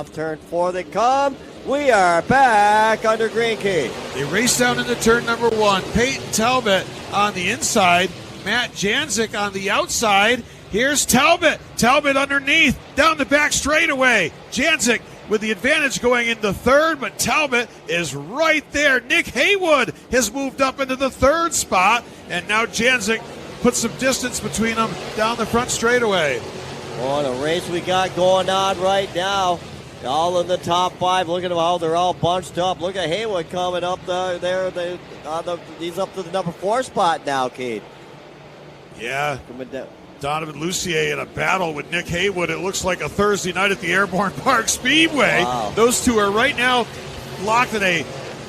of turn 4 they come. We are back under green key. They race down into turn number 1. Peyton Talbot on the inside. Matt Janzik on the outside. Here's Talbot. Talbot underneath, down the back straightaway. Janzik with the advantage going into third, but Talbot is right there. Nick Haywood has moved up into the third spot, and now Janzik puts some distance between them down the front straightaway. What a race we got going on right now. All in the top 5. Look at them how they're all bunched up. Look at Haywood coming up there. He's up to the number 4 spot now, Keith. Yeah. Donovan Lucier in a battle with Nick Haywood. It looks like a Thursday night at the Airborne Park Speedway. Wow. Those two are right now locked in a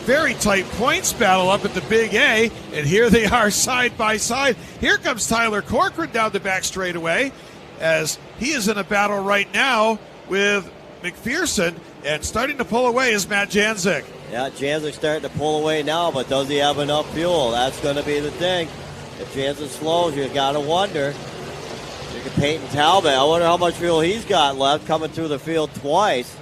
very tight points battle up at the Big A, and here they are side by side. Here comes Tyler Corcoran down the back straightaway as he is in a battle right now with McPherson, and starting to pull away is Matt Janzik. Yeah, Janzik's starting to pull away now, but does he have enough fuel? That's going to be the thing. If Janzik slows, you got to wonder. Look at Peyton Talbot. I wonder how much fuel he's got left, coming through the field twice.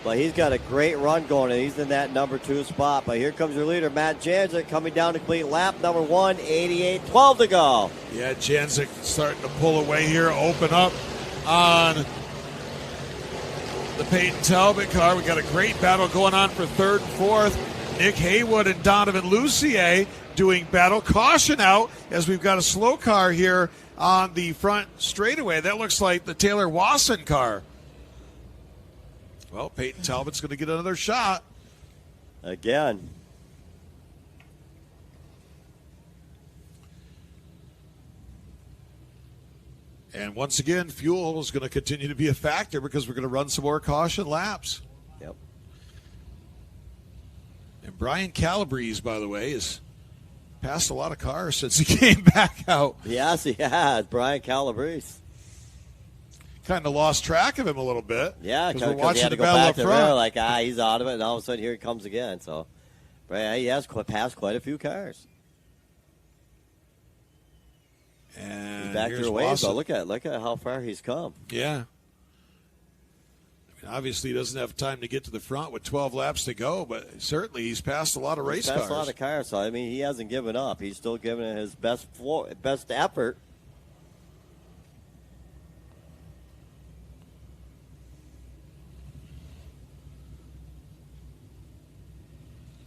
But he's got a great run going, and he's in that number 2 spot. But here comes your leader, Matt Janzik, coming down to complete lap number 1, 88-12 to go. Yeah, Janzik starting to pull away here, open up on the Peyton Talbot car. We got a great battle going on for third and fourth. Nick Haywood and Donovan Lucier doing battle. Caution out as we've got a slow car here on the front straightaway. That looks like the Taylor Wasson car. Well, Peyton Talbot's going to get another shot. Again. And once again, fuel is going to continue to be a factor because we're going to run some more caution laps. Yep. And Brian Calabrese, by the way, has passed a lot of cars since he came back out. Yes, he has. Brian Calabrese. Kind of lost track of him a little bit. Yeah, because we're he watching had to the go battle back up to front. there, like, he's out of it, and all of a sudden here he comes again. So, Brian, he has passed quite a few cars. And he's back here's to ways, Wasson. but look at how far he's come. Yeah. I mean, obviously, he doesn't have time to get to the front with 12 laps to go, but certainly he's passed a lot of race cars. Passed a lot of cars, so I mean, he hasn't given up. He's still giving it his best effort.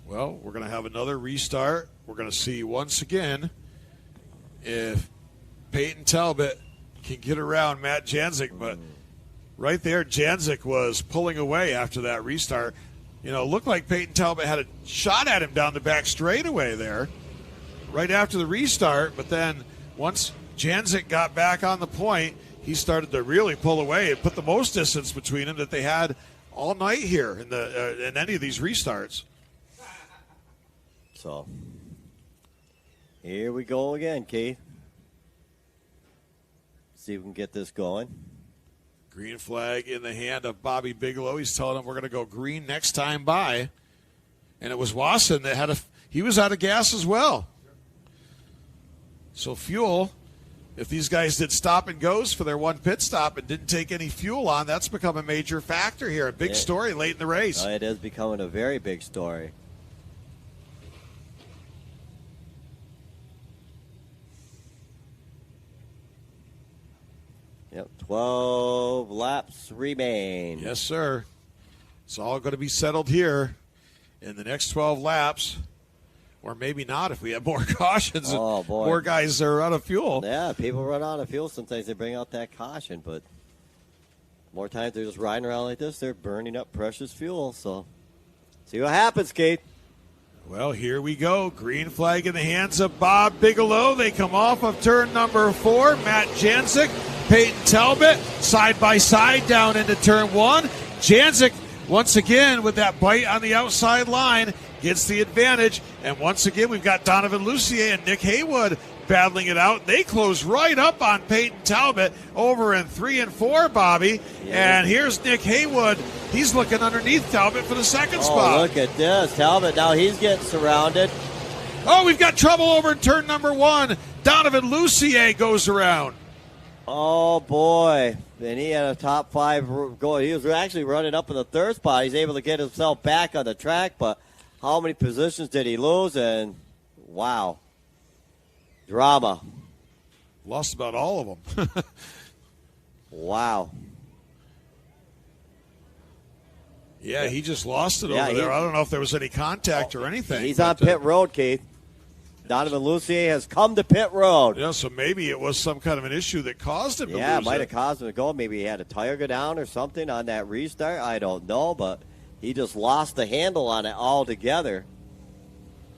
Well, we're going to have another restart. We're going to see once again if Peyton Talbot can get around Matt Janzik. But right there, Janzik was pulling away after that restart. You know, it looked like Peyton Talbot had a shot at him down the back straightaway there right after the restart. But then once Janzik got back on the point, he started to really pull away and put the most distance between them that they had all night here in any of these restarts. So, here we go again, Keith. See if we can get this going. Green flag in the hand of Bobby Bigelow. He's telling him we're going to go green next time by. And it was Wasson that he was out of gas as well. So fuel, if these guys did stop and goes for their one pit stop and didn't take any fuel on, that's become a major factor here. A big story late in the race. It is becoming a very big story. Yep, 12 laps remain. Yes, sir. It's all going to be settled here in the next 12 laps. Or maybe not if we have more cautions and more guys are out of fuel. Yeah, people run out of fuel. Sometimes they bring out that caution, but more times they're just riding around like this. They're burning up precious fuel. So, see what happens, Kate. Well, here we go. Green flag in the hands of Bob Bigelow. They come off of turn number 4. Matt Janzik, Peyton Talbot, side by side down into turn 1. Janzik, once again, with that bite on the outside line, gets the advantage. And once again, we've got Donovan Lucier and Nick Haywood battling it out. They close right up on Peyton Talbot over in 3 and 4, Bobby. Yeah. And here's Nick Haywood. He's looking underneath Talbot for the second spot. Look at this. Talbot, now he's getting surrounded. Oh, we've got trouble over in turn number 1. Donovan Lucier goes around. Oh, boy. and he had a top 5 goal. He was actually running up in the 3rd spot. He's able to get himself back on the track, but how many positions did he lose? And wow, drama. Lost about all of them. Wow. Yeah, he just lost it over there. I don't know if there was any contact or anything. He's on pit road, Keith. Donovan Lucier has come to pit road. Yeah, so maybe it was some kind of an issue that caused him to lose. Yeah, it might have caused him to go. Maybe he had a tire go down or something on that restart. I don't know, but he just lost the handle on it altogether.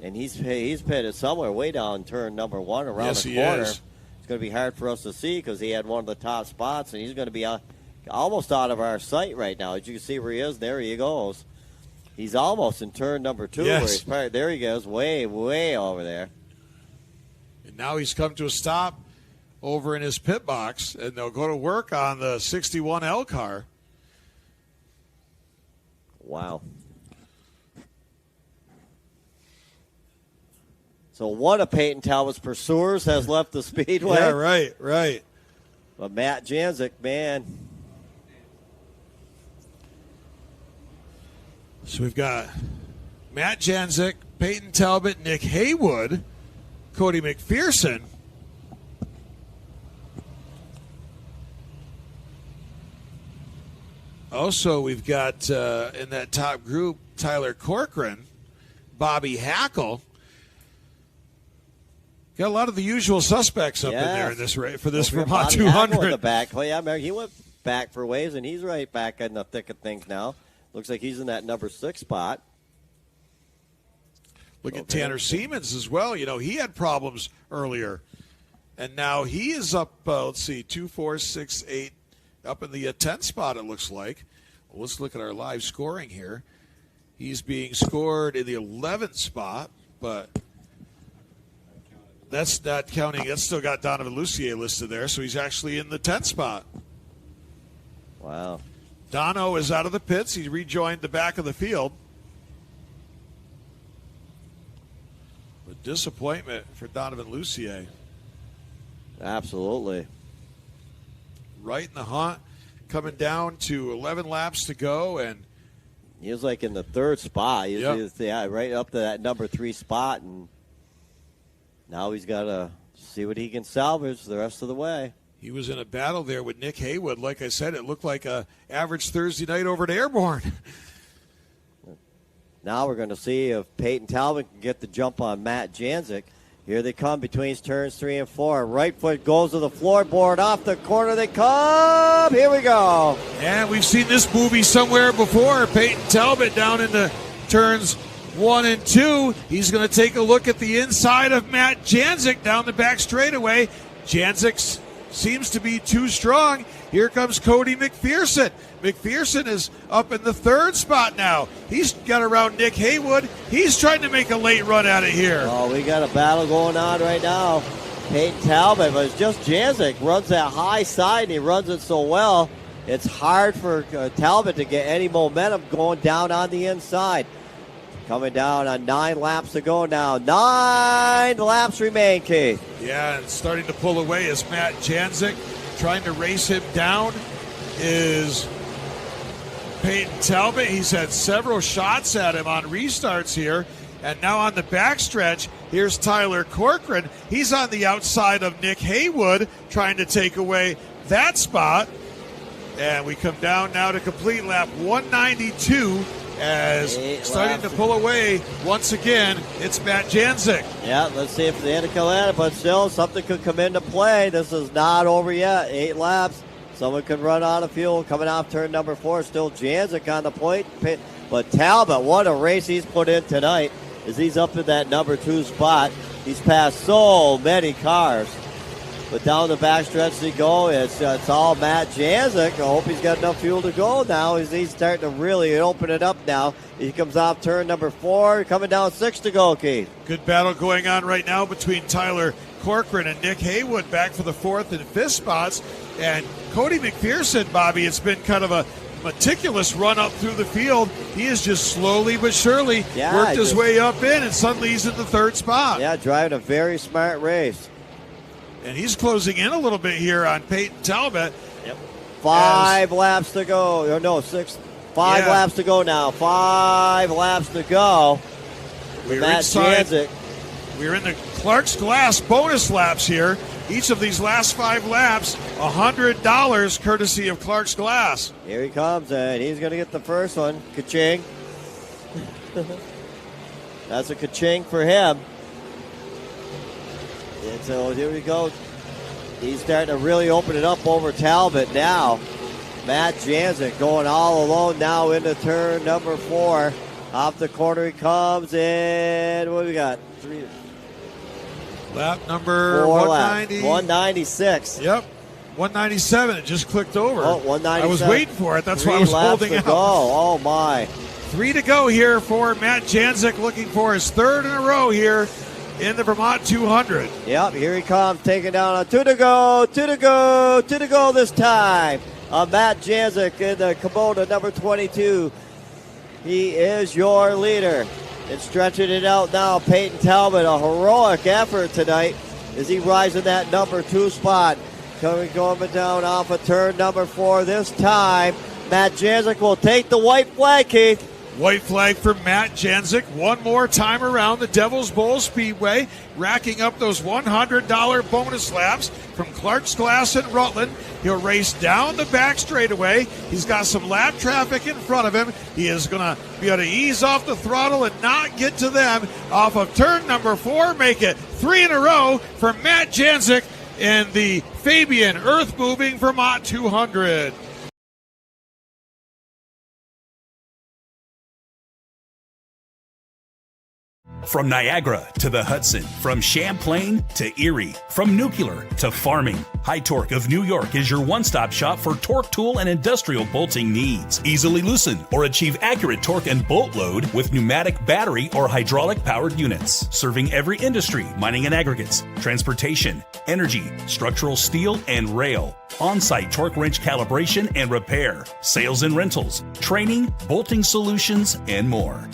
And he's pitted somewhere way down turn number 1 around the corner. Is. It's going to be hard for us to see because he had one of the top spots, and he's going to be almost out of our sight right now. As you can see where he is, there he goes. He's almost in turn number 2. Yes. Where there he goes, way, way over there. And now he's come to a stop over in his pit box, and they'll go to work on the 61L car. Wow. So one of Peyton Talbot's pursuers has left the Speedway. Yeah, right. But Matt Janzik, man. So we've got Matt Janzik, Peyton Talbot, Nick Haywood, Cody McPherson. Also, we've got in that top group Tyler Corcoran, Bobby Hackle. Got a lot of the usual suspects up in there in this for this Vermont 200. In the back. Oh, yeah, he went back for waves, and he's right back in the thick of things now. Looks like he's in that number 6 spot. Look at Tanner Siemens as well. You know, he had problems earlier. And now he is up, 2, 4, 6, 8, up in the 10th spot, it looks like. Well, let's look at our live scoring here. He's being scored in the 11th spot, but that's not counting. That's still got Donovan Lucier listed there, so he's actually in the 10th spot. Wow. Dono is out of the pits. He rejoined the back of the field. A disappointment for Donovan Lucier. Absolutely. Right in the hunt, coming down to 11 laps to go, and he was like in the 3rd spot. He was, Yep. right up to that number 3 spot, and now he's got to see what he can salvage the rest of the way. He was in a battle there with Nick Haywood. Like I said, it looked like a average Thursday night over at Airborne. Now we're going to see if Peyton Talbot can get the jump on Matt Janzik. Here they come between turns 3 and 4. Right foot goes to the floorboard. Off the corner they come. Here we go. And we've seen this movie somewhere before. Peyton Talbot down in the turns 1 and 2. He's going to take a look at the inside of Matt Janzik down the back straightaway. Janzik seems to be too strong. Here comes Cody McPherson. McPherson is up in the 3rd spot now. He's got around Nick Haywood. He's trying to make a late run at it here. Oh, we got a battle going on right now. Peyton Talbot, but it's just Janzik runs that high side, and he runs it so well. It's hard for Talbot to get any momentum going down on the inside. Coming down on 9 laps to go now. 9 laps remain, Keith. Yeah, and starting to pull away is Matt Janzik. Trying to race him down is Peyton Talbot. He's had several shots at him on restarts here. And now on the backstretch, here's Tyler Corcoran. He's on the outside of Nick Haywood, trying to take away that spot. And we come down now to complete lap 192 as starting to pull away once again. It's Matt Janzik. Yeah, let's see if the end come at it, but still something could come into play. This is not over yet. 8 laps. Someone could run out of fuel coming off turn number 4. Still Janzik on the point. But Talbot, what a race he's put in tonight as he's up in that number 2 spot. He's passed so many cars. But down the backstretch they go. It's all Matt Janzik. I hope he's got enough fuel to go now. He's starting to really open it up now. He comes off turn number 4, coming down 6 to go, Keith. Good battle going on right now between Tyler Corcoran and Nick Haywood back for the 4th and 5th spots. And Cody McPherson, Bobby, it's been kind of a meticulous run up through the field. He is just slowly but surely worked his way up in, and suddenly he's in the 3rd spot. Yeah, driving a very smart race. And he's closing in a little bit here on Peyton Talbot. Yep. 5 laps to go. No, 6. 5 laps to go now. 5 laps to go. We're Matt inside. Janzik. We're in the Clark's Glass bonus laps here. Each of these last 5 laps, $100 courtesy of Clark's Glass. Here he comes, and he's going to get the first one. Ka-ching. That's a ka-ching for him. And so here we go. He's starting to really open it up over Talbot now. Matt Janzik going all alone now into turn number 4. Off the corner he comes, and what do we got? 3. Lap number 4 190. laps. 196. Yep. 197. It just clicked over. Oh, 197. I was waiting for it. That's why I was laps holding to out. go. Oh, my. 3 to go here for Matt Janzik, looking for his 3rd in a row here in the Vermont 200. Yep, here he comes, taking down a 2 to go, 2 to go, 2 to go this time. Matt Janzik in the Kubota number 22. He is your leader. And stretching it out now, Peyton Talbot, a heroic effort tonight as he rises in that number 2 spot. Going down off of turn number 4 this time. Matt Janzik will take the white flag, Keith. White flag for Matt Janzik. One more time around the Devil's Bowl Speedway, racking up those $100 bonus laps from Clark's Glass in Rutland. He'll race down the back straightaway. He's got some lap traffic in front of him. He is going to be able to ease off the throttle and not get to them off of turn number 4. Make it 3 in a row for Matt Janzik in the Fabian Earth Moving Vermont 200. From Niagara to the Hudson, from Champlain to Erie, from nuclear to farming, High Torque of New York is your one-stop shop for torque tool and industrial bolting needs. Easily loosen or achieve accurate torque and bolt load with pneumatic, battery, or hydraulic-powered units. Serving every industry, mining and aggregates, transportation, energy, structural steel, and rail. On-site torque wrench calibration and repair, sales and rentals, training, bolting solutions, and more.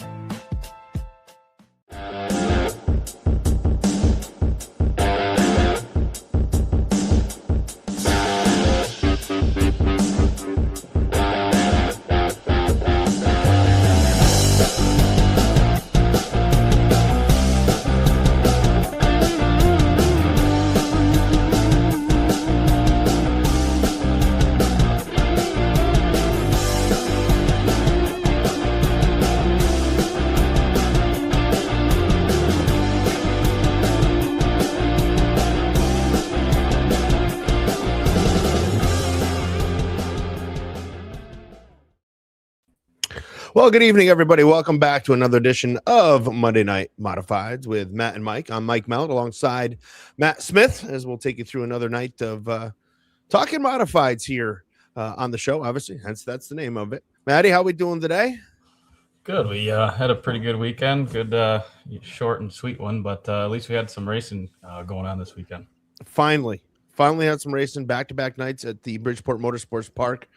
Well, good evening, everybody. Welcome back to another edition of Monday Night Modifieds with Matt and Mike. I'm Mike Mallett alongside Matt Smith, as we'll take you through another night of talking modifieds here on the show. Obviously, that's the name of it. Matty, how we doing today? Good. We had a pretty good weekend. Good, short and sweet one, but at least we had some racing going on this weekend. Finally had some racing back-to-back nights at the Bridgeport Motorsports Park.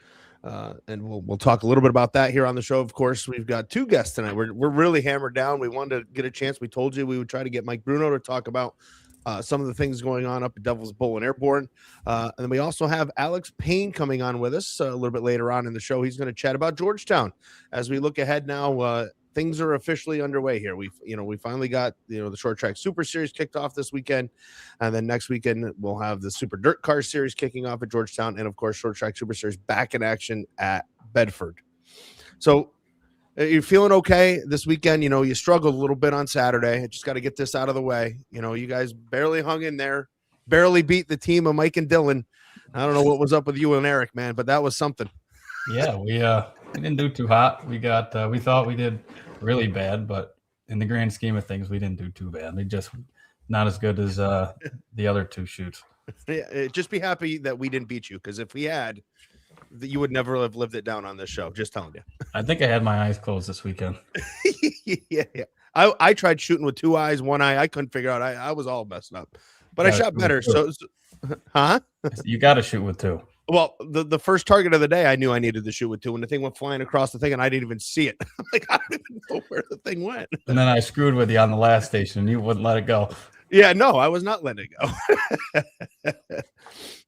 And we'll talk a little bit about that here on the show. Of course, we've got 2 guests tonight. We're really hammered down. We wanted to get a chance. We told you we would try to get Mike Bruno to talk about some of the things going on up at Devil's Bowl and Airborne. And then we also have Alex Payne coming on with us a little bit later on in the show. He's going to chat about Georgetown as we look ahead now. Things are officially underway here. We finally got the short track super series kicked off this weekend, and then next weekend we'll have the super dirt car series kicking off at Georgetown, and of course short track super series back in action at Bedford. So you're feeling okay this weekend? You struggled a little bit on Saturday. I just got to get this out of the way. You guys barely hung in there, barely beat the team of Mike and Dylan. I don't know what was up with you and Eric, man, but that was something. Yeah, we didn't do too hot. We thought we did really bad, but in the grand scheme of things, we didn't do too bad. We just not as good as the other 2 shoots. Yeah, just be happy that we didn't beat you, because if we had, you would never have lived it down on this show. Just telling you. I think I had my eyes closed this weekend. yeah. I tried shooting with 2 eyes, 1 eye. I couldn't figure out. I was all messed up, but I shot better. So, huh? You got to shoot with 2. Well, the first target of the day, I knew I needed to shoot with 2, and the thing went flying across the thing, and I didn't even see it. I don't even know where the thing went. And then I screwed with you on the last station, and you wouldn't let it go. Yeah, no, I was not letting it go.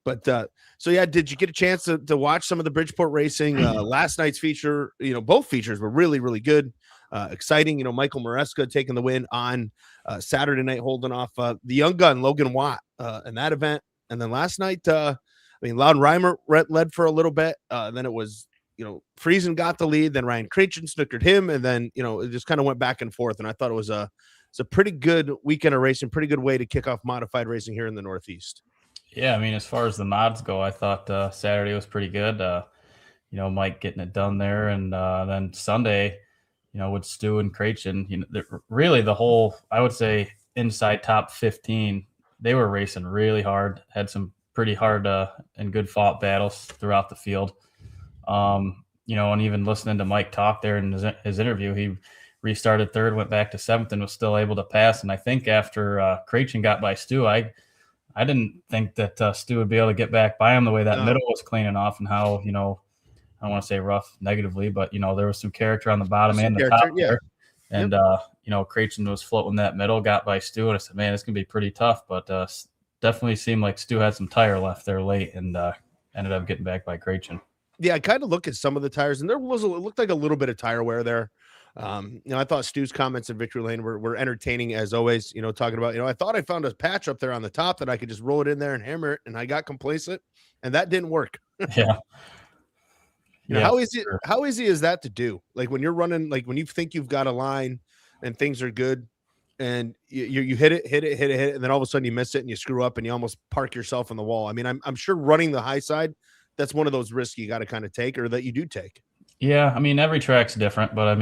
But so yeah, did you get a chance to watch some of the Bridgeport racing? Last night's feature, both features were really, really good. Exciting. Michael Maresca taking the win on Saturday night, holding off the young gun Logan Watt in that event. And then last night, Loudon Reimer led for a little bit. Then it was, Friesen got the lead. Then Ryan Creechin snookered him, and then it just kind of went back and forth. And I thought it was it's a pretty good weekend of racing, pretty good way to kick off modified racing here in the Northeast. Yeah, as far as the mods go, I thought Saturday was pretty good. Mike getting it done there, and then Sunday, with Stu and Creechin, really the whole, I would say, inside top 15, they were racing really hard, had some pretty hard and good fought battles throughout the field. And even listening to Mike talk there in his interview, he restarted third, went back to seventh, and was still able to pass. And I think after Creechin got by Stu, I didn't think that Stu would be able to get back by him the way that middle was cleaning off, and how, I don't want to say rough negatively, but, there was some character on the bottom and the top there. And, Creechin was floating that middle, got by Stu, and I said, man, it's going to be pretty tough. But definitely seemed like Stu had some tire left there late, and ended up getting back by Creechin. Yeah, I kind of look at some of the tires, and it looked like a little bit of tire wear there. I thought Stu's comments in Victory Lane were entertaining as always, talking about, I thought I found a patch up there on the top that I could just roll it in there and hammer it. And I got complacent, and that didn't work. Yeah. How easy is that to do? Like when you're running, like when you think you've got a line and things are good, and you hit it. And then all of a sudden you miss it and you screw up and you almost park yourself on the wall. I'm sure running the high side, that's one of those risks you got to kind of take, or that you do take. Yeah, every track's different, but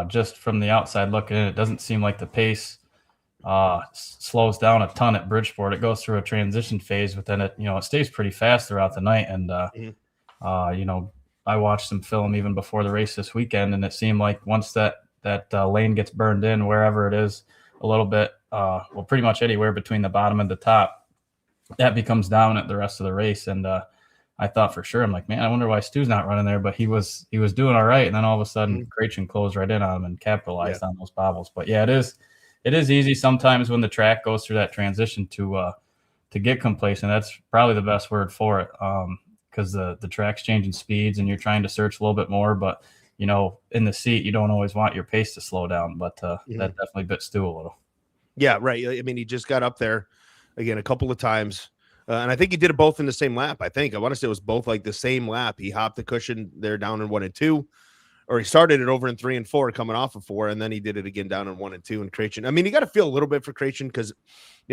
just from the outside looking in, it doesn't seem like the pace slows down a ton at Bridgeport. It goes through a transition phase, but then it stays pretty fast throughout the night. And I watched some film even before the race this weekend, and it seemed like once that lane gets burned in, wherever it is, a little bit, pretty much anywhere between the bottom and the top, that becomes dominant the rest of the race. And I thought for sure, I'm like, man, I wonder why Stu's not running there, but he was doing all right. And then all of a sudden, Creechin closed right in on him and capitalized on those bobbles. But yeah, it is easy sometimes when the track goes through that transition to get complacent. That's probably the best word for it, because the track's changing speeds and you're trying to search a little bit more. But in the seat, you don't always want your pace to slow down. But that definitely bit Stu a little. Yeah, right. He just got up there again a couple of times. And I think he did it both in the same lap. I want to say it was both like the same lap. He hopped the cushion there down in 1 and 2, or he started it over in 3 and 4 coming off of 4. And then he did it again down in 1 and 2 and Creechin. You got to feel a little bit for Creechin, because,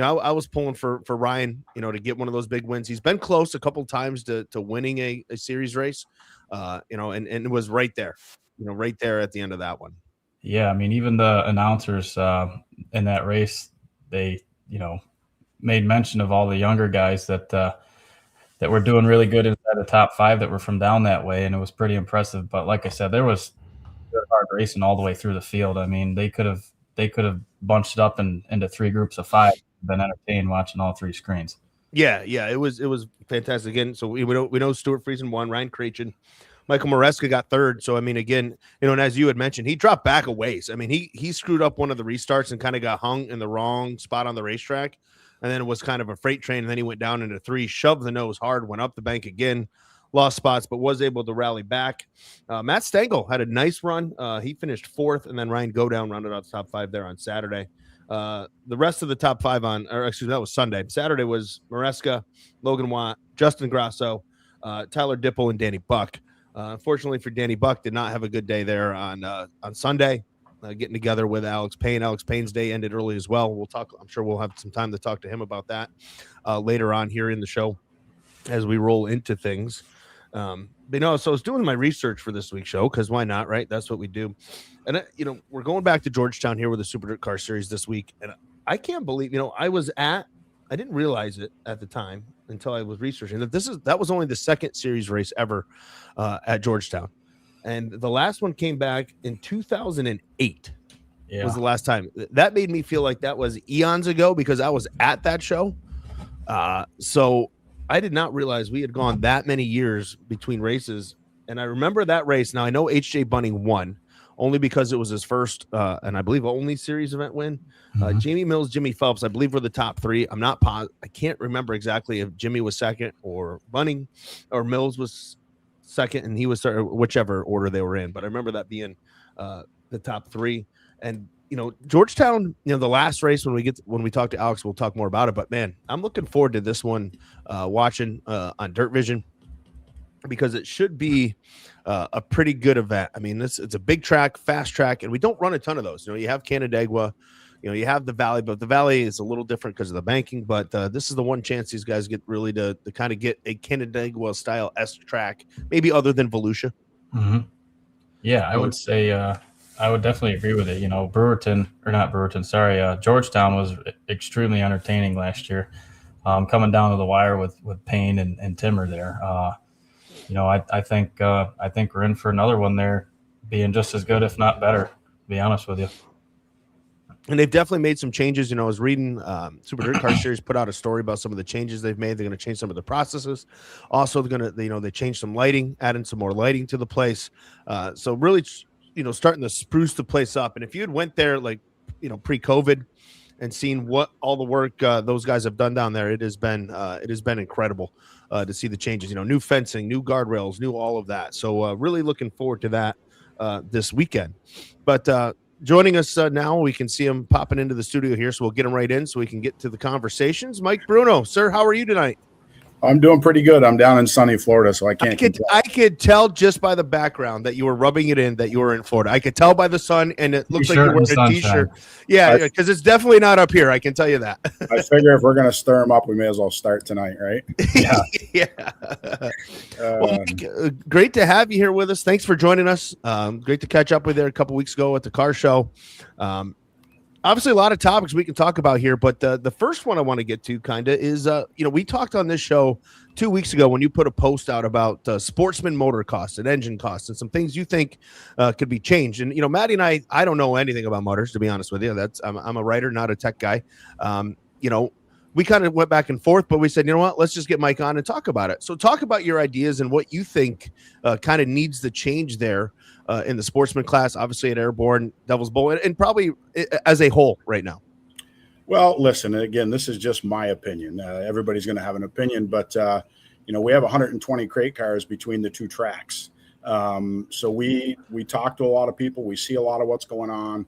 I was pulling for Ryan, to get one of those big wins. He's been close a couple of times to winning a series race, and it was right there, right there at the end of that one. Yeah. Even the announcers in that race, they, made mention of all the younger guys that were doing really good inside the top 5 that were from down that way, and it was pretty impressive. But like I said, there was hard racing all the way through the field. They could have bunched it up into 3 groups of 5, been entertained watching all 3 screens. Yeah, it was fantastic. Again, so we know Stuart Friesen won, Ryan Creechin, Michael Maresca got 3rd. So again, and as you had mentioned, he dropped back a ways. He screwed up one of the restarts and kind of got hung in the wrong spot on the racetrack. And then it was kind of a freight train. And then he went down into 3, shoved the nose hard, went up the bank again, lost spots, but was able to rally back. Matt Stengel had a nice run. He finished 4th, and then Ryan Godown rounded out the top 5 there on Saturday. The rest of the top 5 that was Sunday. Saturday was Maresca, Logan Watt, Justin Grasso, Tyler Dipple, and Danny Buck. Unfortunately for Danny Buck, did not have a good day there on Sunday. Getting together with Alex Payne. Alex Payne's day ended early as well. We'll talk. I'm sure we'll have some time to talk to him about that later on here in the show as we roll into things. So I was doing my research for this week's show, because why not, right? That's what we do. And we're going back to Georgetown here with the Supercar Series this week, and I can't believe I didn't realize it at the time until I was researching that was only the 2nd series race ever at Georgetown. And the last one came back in 2008 was the last time. That made me feel like that was eons ago, because I was at that show. So I did not realize we had gone that many years between races. And I remember that race. Now, I know H.J. Bunning won. only because it was his first and I believe only series event win. Jamie Mills, Jimmy Phelps, I believe were the top three. I'm not positive. I can't remember exactly if Jimmy was second or Bunning or Mills was second and he was third, whichever order they were in. But I remember that being the top three. And Georgetown, the last race when we talk to Alex, we'll talk more about it. But man, I'm looking forward to this one, watching on Dirt Vision, because it should be a pretty good event. I mean, it's a big track, fast track, and we don't run a ton of those. You have Canandaigua, you have the Valley, but the Valley is a little different because of the banking. But this is the one chance these guys get really to kind of get a Canandaigua style S track, maybe other than Volusia. Mm-hmm. Yeah, I would say I would definitely agree with it. Georgetown was extremely entertaining last year, coming down to the wire with Payne and Timmer there. I think we're in for another one there, being just as good, if not better, to be honest with you. And they've definitely made some changes. I was reading Super Dirt Car Series put out a story about some of the changes they've made. They're going to change some of the processes. Also, they're going to, they changed some lighting, adding some more lighting to the place. So really, starting to spruce the place up. And if you had went there pre-COVID and seen what all the work those guys have done down there, it has been incredible to see the changes. New fencing, new guardrails, new all of that. So really looking forward to that this weekend. But joining us now, we can see him popping into the studio here, so we'll get him right in so we can get to the conversations. Mike Bruno, sir, how are you tonight? I'm doing pretty good. I'm down in sunny Florida, so I could tell just by the background that you were rubbing it in that you were in Florida. I could tell by the sun, and it looks like you're wearing a t-shirt. Yeah, because it's definitely not up here. I can tell you that. I figure if we're going to stir them up, we may as well start tonight, right? Yeah. Yeah. Well, Mike, great to have you here with us. Thanks for joining us. Great to catch up with you a couple weeks ago at the car show. Obviously, a lot of topics we can talk about here, but the first one I want to get to is, we talked on this show 2 weeks ago when you put a post out about sportsman motor costs and engine costs and some things you think could be changed. And, Maddie and I don't know anything about motors, to be honest with you. I'm a writer, not a tech guy. We kind of went back and forth, but we said, let's just get Mike on and talk about it. So talk about your ideas and what you think kind of needs to change there in the sportsman class, obviously at Airborne, Devil's Bowl, and probably as a whole right now. Well, listen, again, this is just my opinion. Everybody's going to have an opinion, but, we have 120 crate cars between the two tracks. So we talk to a lot of people. We see a lot of what's going on.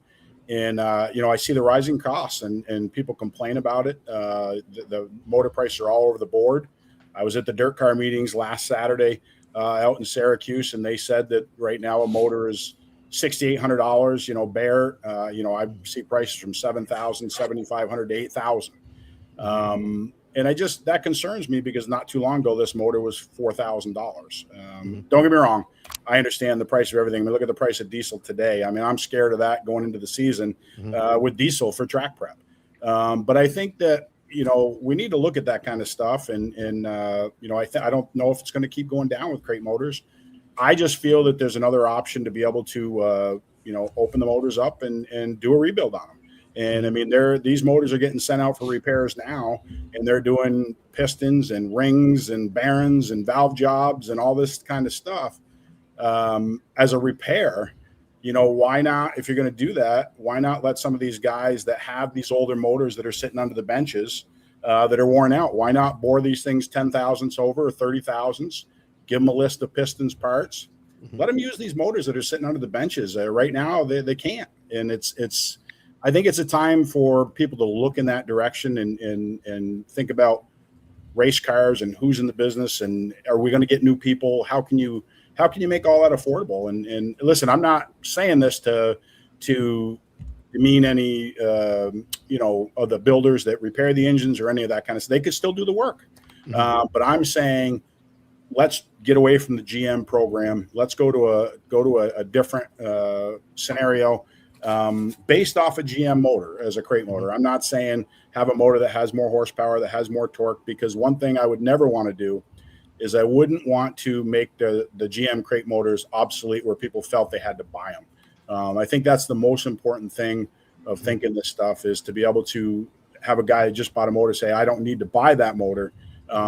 And, I see the rising costs and people complain about it. The motor prices are all over the board. I was at the dirt car meetings last Saturday out in Syracuse, and they said that right now a motor is $6,800, bare. I see prices from $7,000, $7,500 to $8,000. And that concerns me because not too long ago, this motor was $4,000. Don't get me wrong. I understand the price of everything. I mean, look at the price of diesel today. I mean, I'm scared of that going into the season with diesel for track prep. But I think that, we need to look at that kind of stuff. And I don't know if it's going to keep going down with crate motors. I just feel that there's another option to be able to, open the motors up and do a rebuild on them. And I mean, these motors are getting sent out for repairs now, and they're doing pistons and rings and bearings and valve jobs and all this kind of stuff as a repair. Why not, if you're going to do that, why not let some of these guys that have these older motors that are sitting under the benches that are worn out, why not bore these things 10 thousandths over or 30 thousandths, give them a list of pistons parts, let them use these motors that are sitting under the benches. Right now, they can't. And I think it's a time for people to look in that direction and think about race cars and who's in the business and are we going to get new people? How can you make all that affordable? And listen, I'm not saying this to demean any of the builders that repair the engines or any of that kind of stuff. They could still do the work, but I'm saying let's get away from the GM program. Let's go to a different scenario. Based off a GM motor as a crate motor. I'm not saying have a motor that has more horsepower, that has more torque, because one thing I would never want to do is I wouldn't want to make the GM crate motors obsolete where people felt they had to buy them. I think that's the most important thing of thinking this stuff is to be able to have a guy that just bought a motor say, I don't need to buy that motor.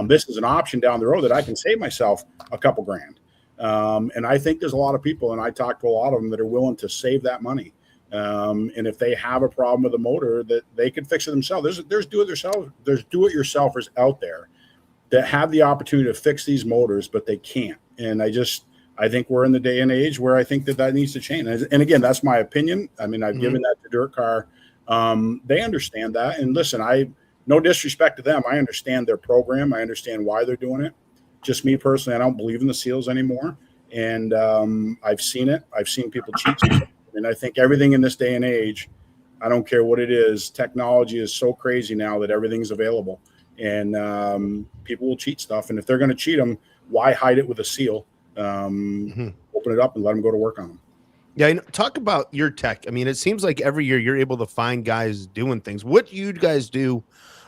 This is an option down the road that I can save myself a couple grand. And I think there's a lot of people, and I talk to a lot of them, that are willing to save that money. And if they have a problem with a motor, that they can fix it themselves. There's do-it-yourselfers out there that have the opportunity to fix these motors, but they can't. And I think we're in the day and age where I think that needs to change. And again, that's my opinion. I mean, I've given that to Dirt Car. They understand that. And listen, no disrespect to them. I understand their program. I understand why they're doing it. Just me personally, I don't believe in the seals anymore. And I've seen it. I've seen people cheat. And I think everything in this day and age, I don't care what it is, technology is so crazy now that everything's available. And people will cheat stuff. And if they're going to cheat them, why hide it with a seal? Open it up and let them go to work on them. Yeah, talk about your tech. I mean, it seems like every year you're able to find guys doing things. What do you guys do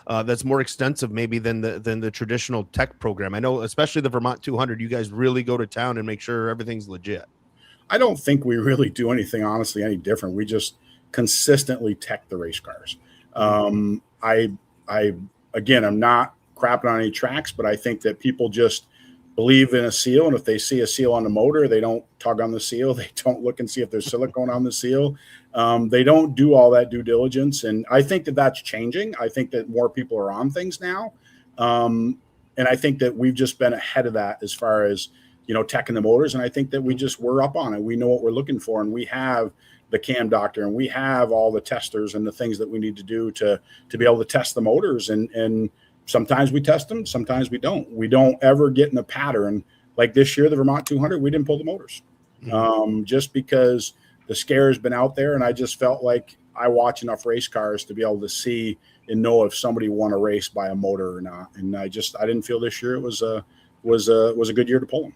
that's more extensive maybe than the traditional tech program? I know, especially the Vermont 200, you guys really go to town and make sure everything's legit. I don't think we really do anything, honestly, any different. We just consistently tech the race cars. Again, I'm not crapping on any tracks, but I think that people just believe in a seal, and if they see a seal on the motor, they don't tug on the seal. They don't look and see if there's silicone on the seal. They don't do all that due diligence, and I think that that's changing. I think that more people are on things now, and I think that we've just been ahead of that as far as teching the motors, and I think that we're up on it. We know what we're looking for, and we have the cam doctor, and we have all the testers and the things that we need to do to be able to test the motors, and sometimes we test them, sometimes we don't. We don't ever get in a pattern. Like this year, the Vermont 200, we didn't pull the motors just because the scare has been out there. And I just felt like I watch enough race cars to be able to see and know if somebody won a race by a motor or not. And I didn't feel this year it was a good year to pull them.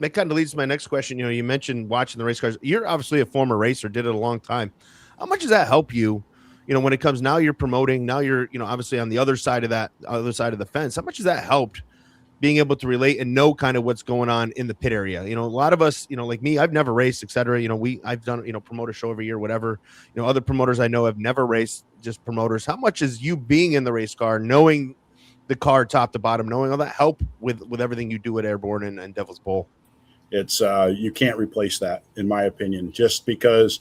That kind of leads to my next question. You mentioned watching the race cars. You're obviously a former racer, did it a long time. How much does that help you? When it comes, now you're promoting, now you're, obviously on the other side of the fence. How much has that helped being able to relate and know kind of what's going on in the pit area? A lot of us, like me, I've never raced, et cetera. I've done, promote a show every year, whatever. Other promoters I know have never raced, just promoters. How much is you being in the race car, knowing the car top to bottom, knowing all that help with everything you do at Airborne and Devil's Bowl? It's you can't replace that, in my opinion, just because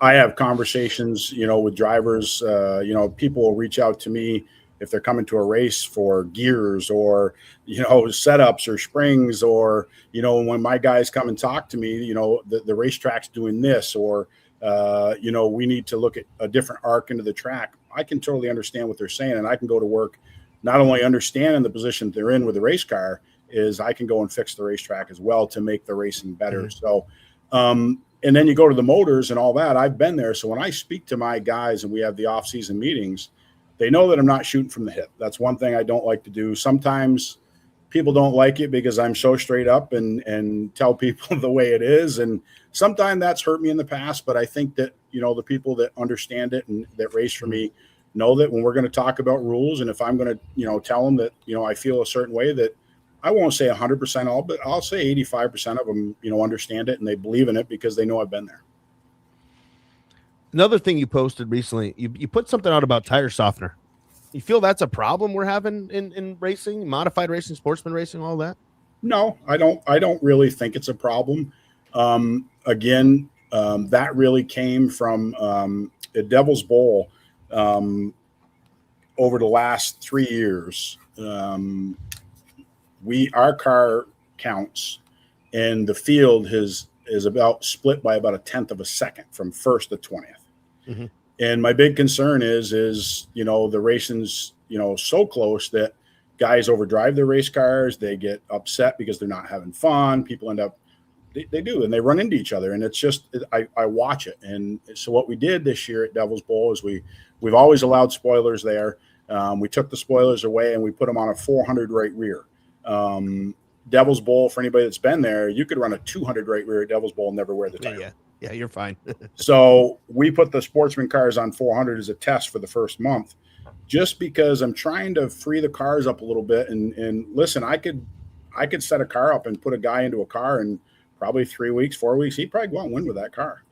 I have conversations, with drivers. People will reach out to me if they're coming to a race for gears or, setups or springs, or, when my guys come and talk to me, the racetrack's doing this, or, we need to look at a different arc into the track. I can totally understand what they're saying, and I can go to work not only understanding the position they're in with the race car, is I can go and fix the racetrack as well to make the racing better. So, and then you go to the motors and all that. I've been there. So when I speak to my guys and we have the off-season meetings, they know that I'm not shooting from the hip. That's one thing I don't like to do. Sometimes people don't like it because I'm so straight up and tell people the way it is. And sometimes that's hurt me in the past. But I think that, the people that understand it and that race for me know that when we're going to talk about rules, and if I'm going to, tell them that, I feel a certain way, that I won't say 100% all, but I'll say 85% of them, understand it and they believe in it because they know I've been there. Another thing you posted recently, you put something out about tire softener. You feel that's a problem we're having in racing, modified racing, sportsman racing, all that? No, I don't really think it's a problem. Again, that really came from at Devil's Bowl over the last 3 years. Our car counts and the field is about split by about 1/10 of a second from first to 20th. Mm-hmm. And my big concern is, the racing's, so close that guys overdrive their race cars. They get upset because they're not having fun. People end up, they do, and they run into each other. And it's just, I watch it. And so what we did this year at Devil's Bowl is we've always allowed spoilers there. We took the spoilers away and we put them on a 400 right rear. Devil's Bowl, for anybody that's been there, you could run a 200 right rear at Devil's Bowl and never wear the tire. Yeah, you're fine. So we put the sportsman cars on 400 as a test for the first month, just because I'm trying to free the cars up a little bit. And listen, I could set a car up and put a guy into a car in probably 3 weeks, 4 weeks. He'd probably go out and win with that car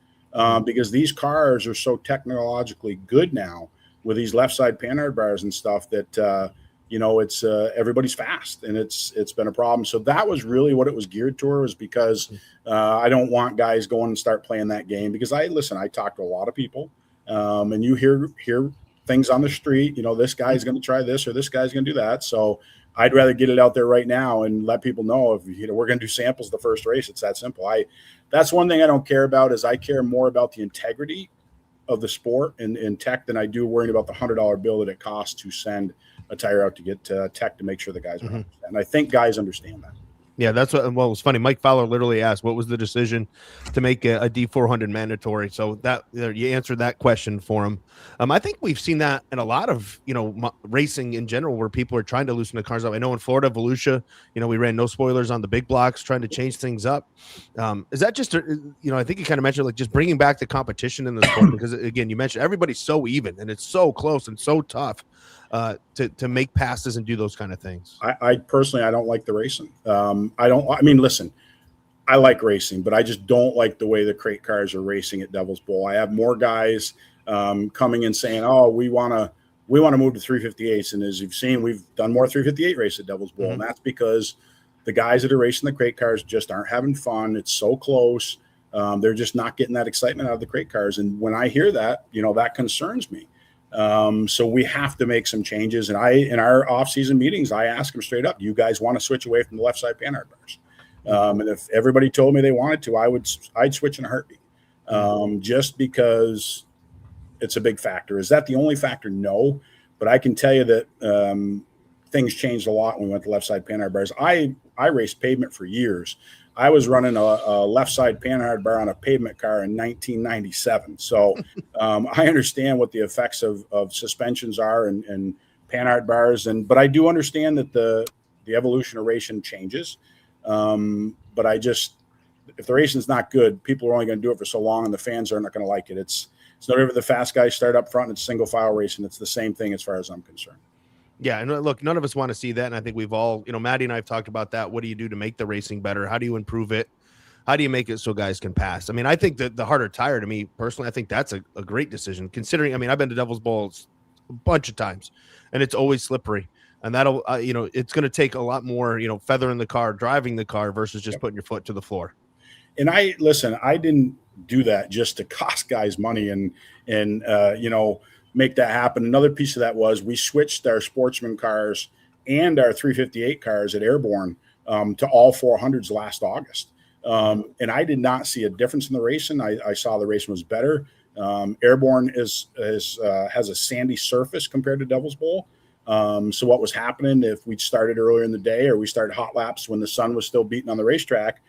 because these cars are so technologically good now with these left side panhard bars and stuff that it's everybody's fast, and it's been a problem. So that was really what it was geared towards, because I don't want guys going and start playing that game, because I talk to a lot of people, and you hear things on the street, this guy's going to try this or this guy's going to do that. So I'd rather get it out there right now and let people know if we're going to do samples the first race. It's that simple. That's one thing I don't care about, is I care more about the integrity of the sport and tech than I do worrying about the $100 bill that it costs to send a tire out to get tech to make sure the guys are and I think guys understand that. Yeah, that's what. Well, it was funny. Mike Fowler literally asked, "What was the decision to make a D400 mandatory?" So that you answered that question for him. I think we've seen that in a lot of racing in general, where people are trying to loosen the cars up. I know in Florida, Volusia, we ran no spoilers on the big blocks, trying to change things up. Is that just I think you kind of mentioned like just bringing back the competition in the sport, because again, you mentioned everybody's so even and it's so close and so tough to make passes and do those kind of things. I personally, I don't like the racing. Listen, I like racing, but I just don't like the way the crate cars are racing at Devil's Bowl. I have more guys coming in saying, "Oh, we want to move to 358s," and as you've seen, we've done more 358 races at Devil's Bowl, and that's because the guys that are racing the crate cars just aren't having fun. It's so close. They're just not getting that excitement out of the crate cars, and when I hear that, that concerns me. So we have to make some changes. And in our off-season meetings, I ask them straight up, "Do you guys want to switch away from the left side panhard bars?" And if everybody told me they wanted to, I'd switch in a heartbeat. Just because it's a big factor. Is that the only factor? No, but I can tell you that things changed a lot when we went to left side panhard bars. I raced pavement for years. I was running a left side panhard bar on a pavement car in 1997. So I understand what the effects of suspensions are and panhard bars. But I do understand that the evolution of racing changes. But if the racing's not good, people are only going to do it for so long, and the fans are not going to like it. It's not ever the fast guys start up front and it's single file racing. It's the same thing as far as I'm concerned. Yeah, and look, none of us want to see that, and I think we've all, Maddie and I have talked about that. What do you do to make the racing better? How do you improve it? How do you make it so guys can pass? I mean, I think that the harder tire, to me personally, I think that's a great decision, considering, I've been to Devil's Bowl a bunch of times, and it's always slippery, and that'll, it's going to take a lot more, feathering the car, driving the car versus just putting your foot to the floor. And I didn't do that just to cost guys money and make that happen. Another piece of that was we switched our sportsman cars and our 358 cars at Airborne to all 400s last August. And I did not see a difference in the racing. I saw the racing was better. Airborne has a sandy surface compared to Devil's Bowl. So what was happening, if we started earlier in the day or we started hot laps when the sun was still beating on the racetrack,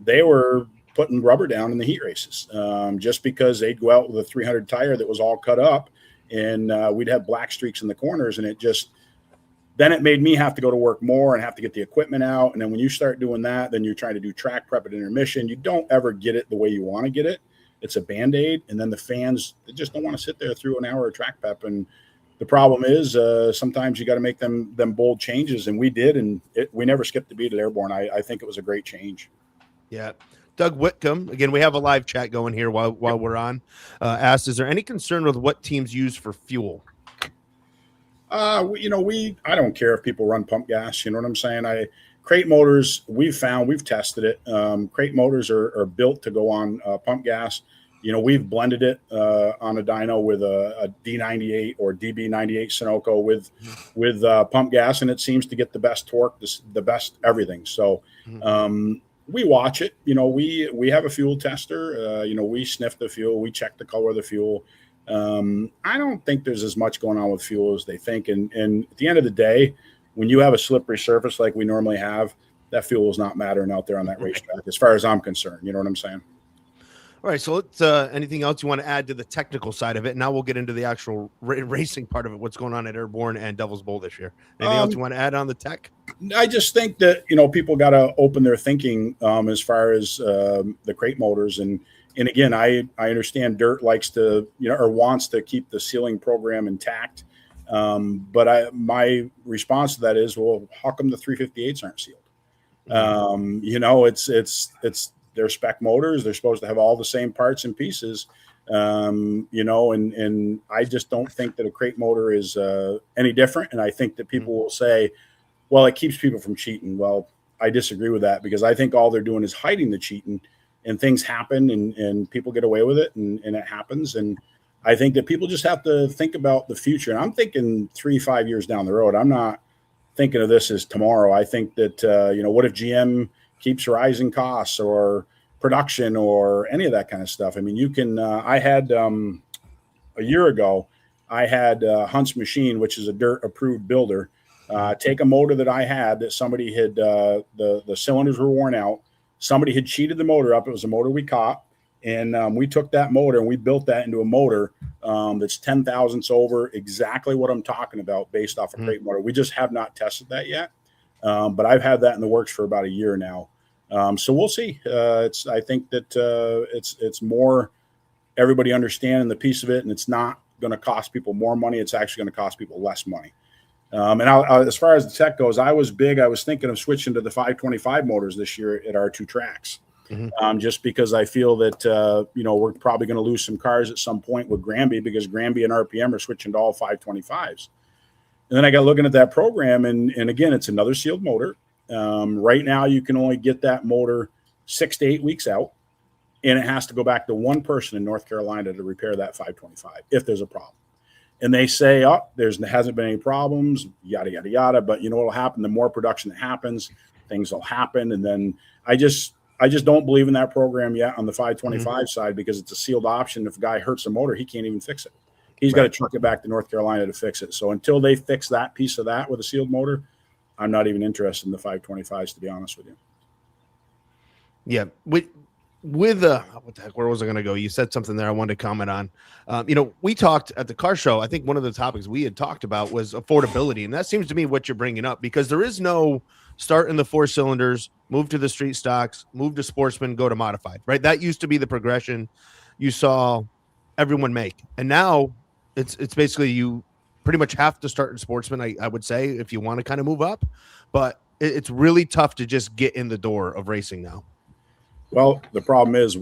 they were putting rubber down in the heat races just because they'd go out with a 300 tire that was all cut up. And we'd have black streaks in the corners, and it made me have to go to work more and have to get the equipment out. And then when you start doing that, then you're trying to do track prep at intermission. You don't ever get it the way you want to get it. It's a Band-Aid. And then the fans, they just don't want to sit there through an hour of track prep. And the problem is sometimes you got to make them bold changes. And we did, and we never skipped a beat at Airborne. I think it was a great change. Yeah. Doug Whitcomb, again, we have a live chat going here while we're on, asked, is there any concern with what teams use for fuel? I don't care if people run pump gas. You know what I'm saying? Crate motors, we've tested it. Crate motors are built to go on pump gas. We've blended it on a dyno with a D98 or DB98 Sunoco with pump gas, and it seems to get the best torque, the best everything. So, we watch it. We have a fuel tester. We sniff the fuel. We check the color of the fuel. I don't think there's as much going on with fuel as they think. And at the end of the day, when you have a slippery surface like we normally have, that fuel is not mattering out there on that racetrack, as far as I'm concerned. You know what I'm saying? All right. So let's, anything else you want to add to the technical side of it? Now we'll get into the actual racing part of it. What's going on at Airborne and Devil's Bowl this year? Anything else you want to add on the tech? I just think that, people got to open their thinking as far as the crate motors. And again, I understand Dirt likes to, or wants to keep the sealing program intact. But my response to that is, well, how come the 358s aren't sealed? It's they're spec motors. They're supposed to have all the same parts and pieces. And I just don't think that a crate motor is any different. And I think that people will say, well, it keeps people from cheating. Well, I disagree with that, because I think all they're doing is hiding the cheating, and things happen and people get away with it, and it happens. And I think that people just have to think about the future. And I'm thinking 3-5 years down the road. I'm not thinking of this as tomorrow. I think that, what if GM keeps rising costs or production or any of that kind of stuff? I mean, you can, I had a year ago, I had Hunt's Machine, which is a dirt approved builder, take a motor that I had that somebody had, the cylinders were worn out. Somebody had cheated the motor up. It was a motor we caught. And we took that motor and we built that into a motor that's 10 thousandths over, exactly what I'm talking about, based off a crate motor. We just have not tested that yet. But I've had that in the works for about a year now. So we'll see. I think that it's more everybody understanding the piece of it, and it's not going to cost people more money. It's actually going to cost people less money. And as far as the tech goes, I was thinking of switching to the 525 motors this year at our 2 tracks. Just because I feel that, we're probably going to lose some cars at some point with Granby, because Granby and RPM are switching to all 525s. And then I got looking at that program, and again, it's another sealed motor. Right now, you can only get that motor 6 to 8 weeks out, and it has to go back to one person in North Carolina to repair that 525 if there's a problem. And they say, there hasn't been any problems, yada, yada, yada. But you know what will happen? The more production that happens, things will happen. And then I just don't believe in that program yet on the 525 side, because it's a sealed option. If a guy hurts a motor, he can't even fix it. He's got to truck it back to North Carolina to fix it. So until they fix that piece of that with a sealed motor, I'm not even interested in the 525s, to be honest with you. Yeah. With what the heck, where was I going to go? You said something there I wanted to comment on. We talked at the car show. I think one of the topics we had talked about was affordability. And that seems to me what you're bringing up, because there is no start in the 4 cylinders, move to the street stocks, move to sportsman, go to modified, right? That used to be the progression you saw everyone make. And now it's basically you pretty much have to start in sportsman, I would say, if you want to kind of move up. But it's really tough to just get in the door of racing now. Well, the problem is,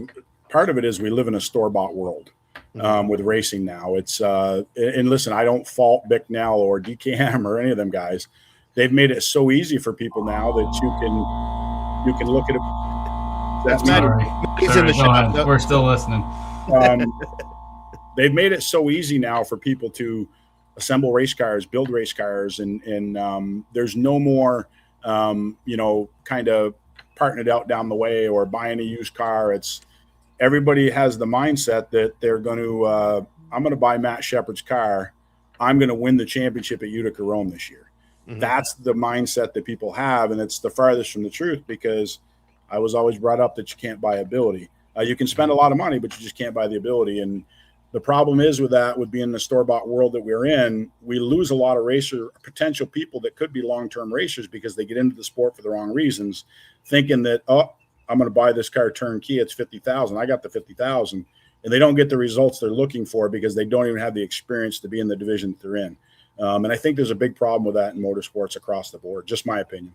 part of it is we live in a store-bought world with racing now. It's and listen, I don't fault Bicknell or DKM or any of them guys. They've made it so easy for people now that you can look at it. That's Matt. He's in the shop. We're still listening. They've made it so easy now for people to assemble race cars, build race cars, and there's no more kind of parting it out down the way or buying a used car. It's everybody has the mindset that they're going to I'm going to buy Matt Shepard's car. I'm going to win the championship at Utica Rome this year. That's the mindset that people have, and it's the farthest from the truth, because I was always brought up that you can't buy ability. You can spend a lot of money, but you just can't buy the ability. And the problem is with that, with being the store-bought world that we're in, we lose a lot of potential people that could be long-term racers, because they get into the sport for the wrong reasons, thinking that, I'm going to buy this car turnkey. It's $50,000. I got the $50,000, and they don't get the results they're looking for because they don't even have the experience to be in the division that they're in. And I think there's a big problem with that in motorsports across the board. Just my opinion.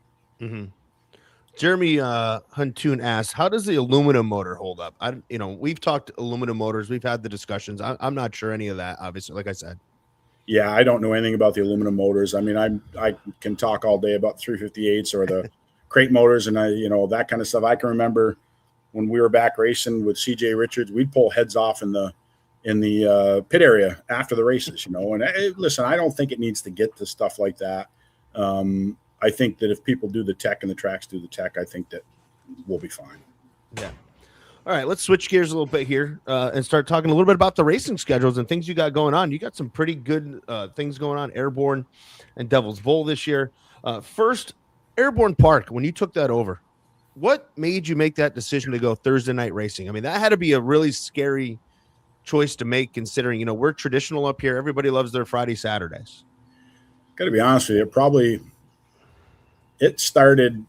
Jeremy Huntoon asks, how does the aluminum motor hold up? We've talked aluminum motors. We've had the discussions. I'm not sure any of that, obviously, like I said. Yeah, I don't know anything about the aluminum motors. I mean, I can talk all day about 358s or the crate motors and that kind of stuff. I can remember when we were back racing with CJ Richards, we'd pull heads off in the pit area after the races, and listen, I don't think it needs to get to stuff like that. I think that if people do the tech and the tracks do the tech, I think that we'll be fine. Yeah. All right, let's switch gears a little bit here and start talking a little bit about the racing schedules and things you got going on. You got some pretty good things going on, Airborne and Devil's Bowl this year. First, Airborne Park, when you took that over, what made you make that decision to go Thursday night racing? I mean, that had to be a really scary choice to make, considering, we're traditional up here. Everybody loves their Friday, Saturdays. Got to be honest with you, it started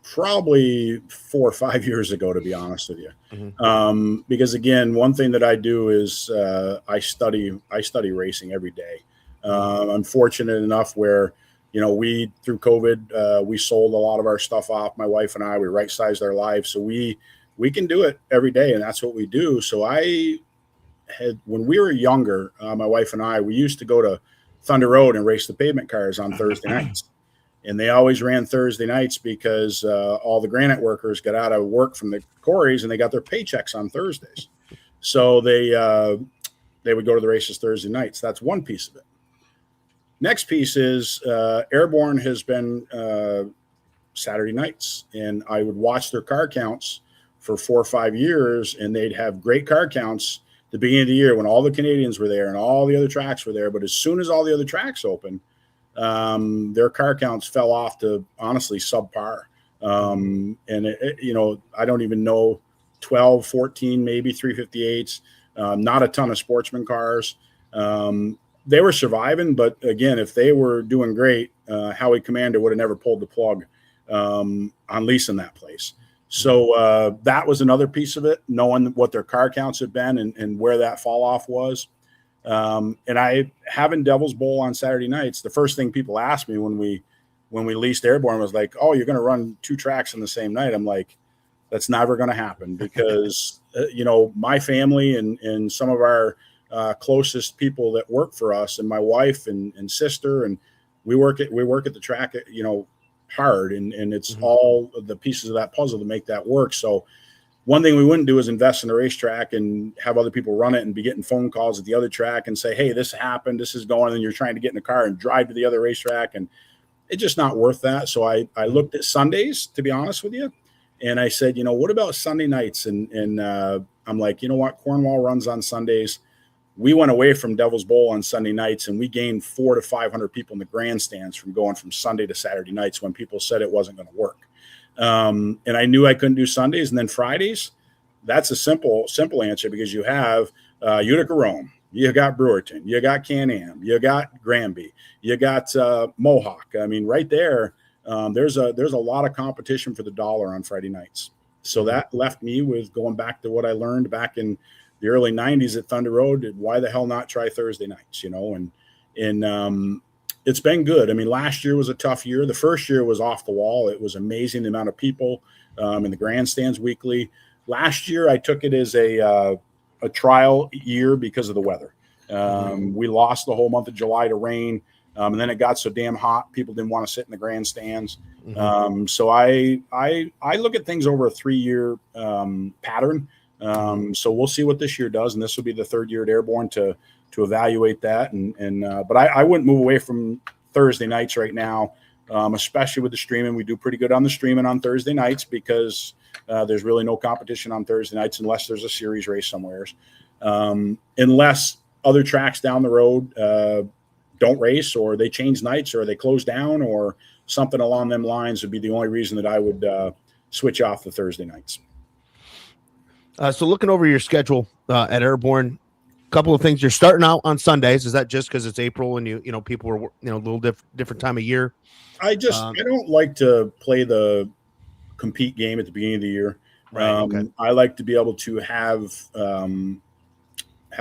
probably 4 or 5 years ago, to be honest with you. Because again, one thing that I do is I study racing every day. I'm fortunate enough where, we, through COVID, we sold a lot of our stuff off. My wife and I, we right-sized our lives. So we can do it every day, and that's what we do. So I when we were younger, my wife and I, we used to go to Thunder Road and race the pavement cars on Thursday nights. And they always ran Thursday nights because all the granite workers got out of work from the quarries and they got their paychecks on Thursdays. So they would go to the races Thursday nights. That's one piece of it. Next piece is Airborne has been Saturday nights, and I would watch their car counts for 4 or 5 years, and they'd have great car counts at the beginning of the year when all the Canadians were there and all the other tracks were there. But as soon as all the other tracks opened, their car counts fell off to honestly subpar. And I don't even know, 12, 14, maybe 358s, not a ton of sportsman cars. They were surviving, but again, if they were doing great, Howie Commander would have never pulled the plug on leasing that place. So that was another piece of it, knowing what their car counts have been and where that fall off was. And I having Devil's Bowl on Saturday nights, the first thing people asked me when we leased Airborne was like, "Oh, you're going to run 2 tracks on the same night?" I'm like, that's never going to happen because, my family and some of our closest people that work for us and my wife and sister, and we work at the track, hard. And it's all the pieces of that puzzle to make that work. So one thing we wouldn't do is invest in a racetrack and have other people run it and be getting phone calls at the other track and say, "Hey, this happened, this is going," and you're trying to get in the car and drive to the other racetrack. And it's just not worth that. So I looked at Sundays, to be honest with you. And I said, what about Sunday nights? And I'm like, you know what? Cornwall runs on Sundays. We went away from Devil's Bowl on Sunday nights, and we gained 400 to 500 people in the grandstands from going from Sunday to Saturday nights when people said it wasn't going to work. And I knew I couldn't do Sundays. And then Fridays, that's a simple answer because you have Utica Rome, you got Brewerton, you got Can-Am, you got Granby, you got Mohawk. I mean, right there, there's a lot of competition for the dollar on Friday nights. So that left me with going back to what I learned back in the early 90s at Thunder Road. Why the hell not try Thursday nights, and it's been good. I mean, last year was a tough year. The first year was off the wall. It was amazing the amount of people in the grandstands weekly. Last year, I took it as a trial year because of the weather. We lost the whole month of July to rain. And then it got so damn hot, people didn't want to sit in the grandstands. So I look at things over a 3-year pattern. So we'll see what this year does, and this will be the 3rd year at Airborne to evaluate that. But I wouldn't move away from Thursday nights right now, especially with the streaming. We do pretty good on the streaming on Thursday nights because there's really no competition on Thursday nights unless there's a series race somewhere, unless other tracks down the road don't race, or they change nights, or they close down, or something along them lines would be the only reason that I would switch off the Thursday nights. So looking over your schedule at Airborne, a couple of things. You're starting out on Sundays. Is that just because it's April and people are a little different time of year? I don't like to play the compete game at the beginning of the year. Right. Okay. I like to be able to have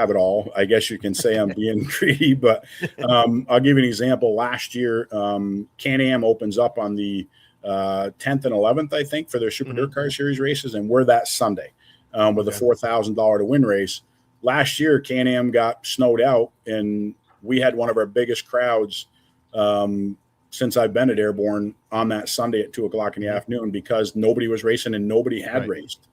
it all. I guess you can say I'm being greedy, but I'll give you an example. Last year, Can-Am opens up on the 10th and 11th, I think, for their Super Dirt Car Series races, and we're that Sunday with a $4,000 to win race. Last year, Can-Am got snowed out, and we had one of our biggest crowds since I've been at Airborne on that Sunday at 2:00 in the afternoon because nobody was racing and nobody had raced.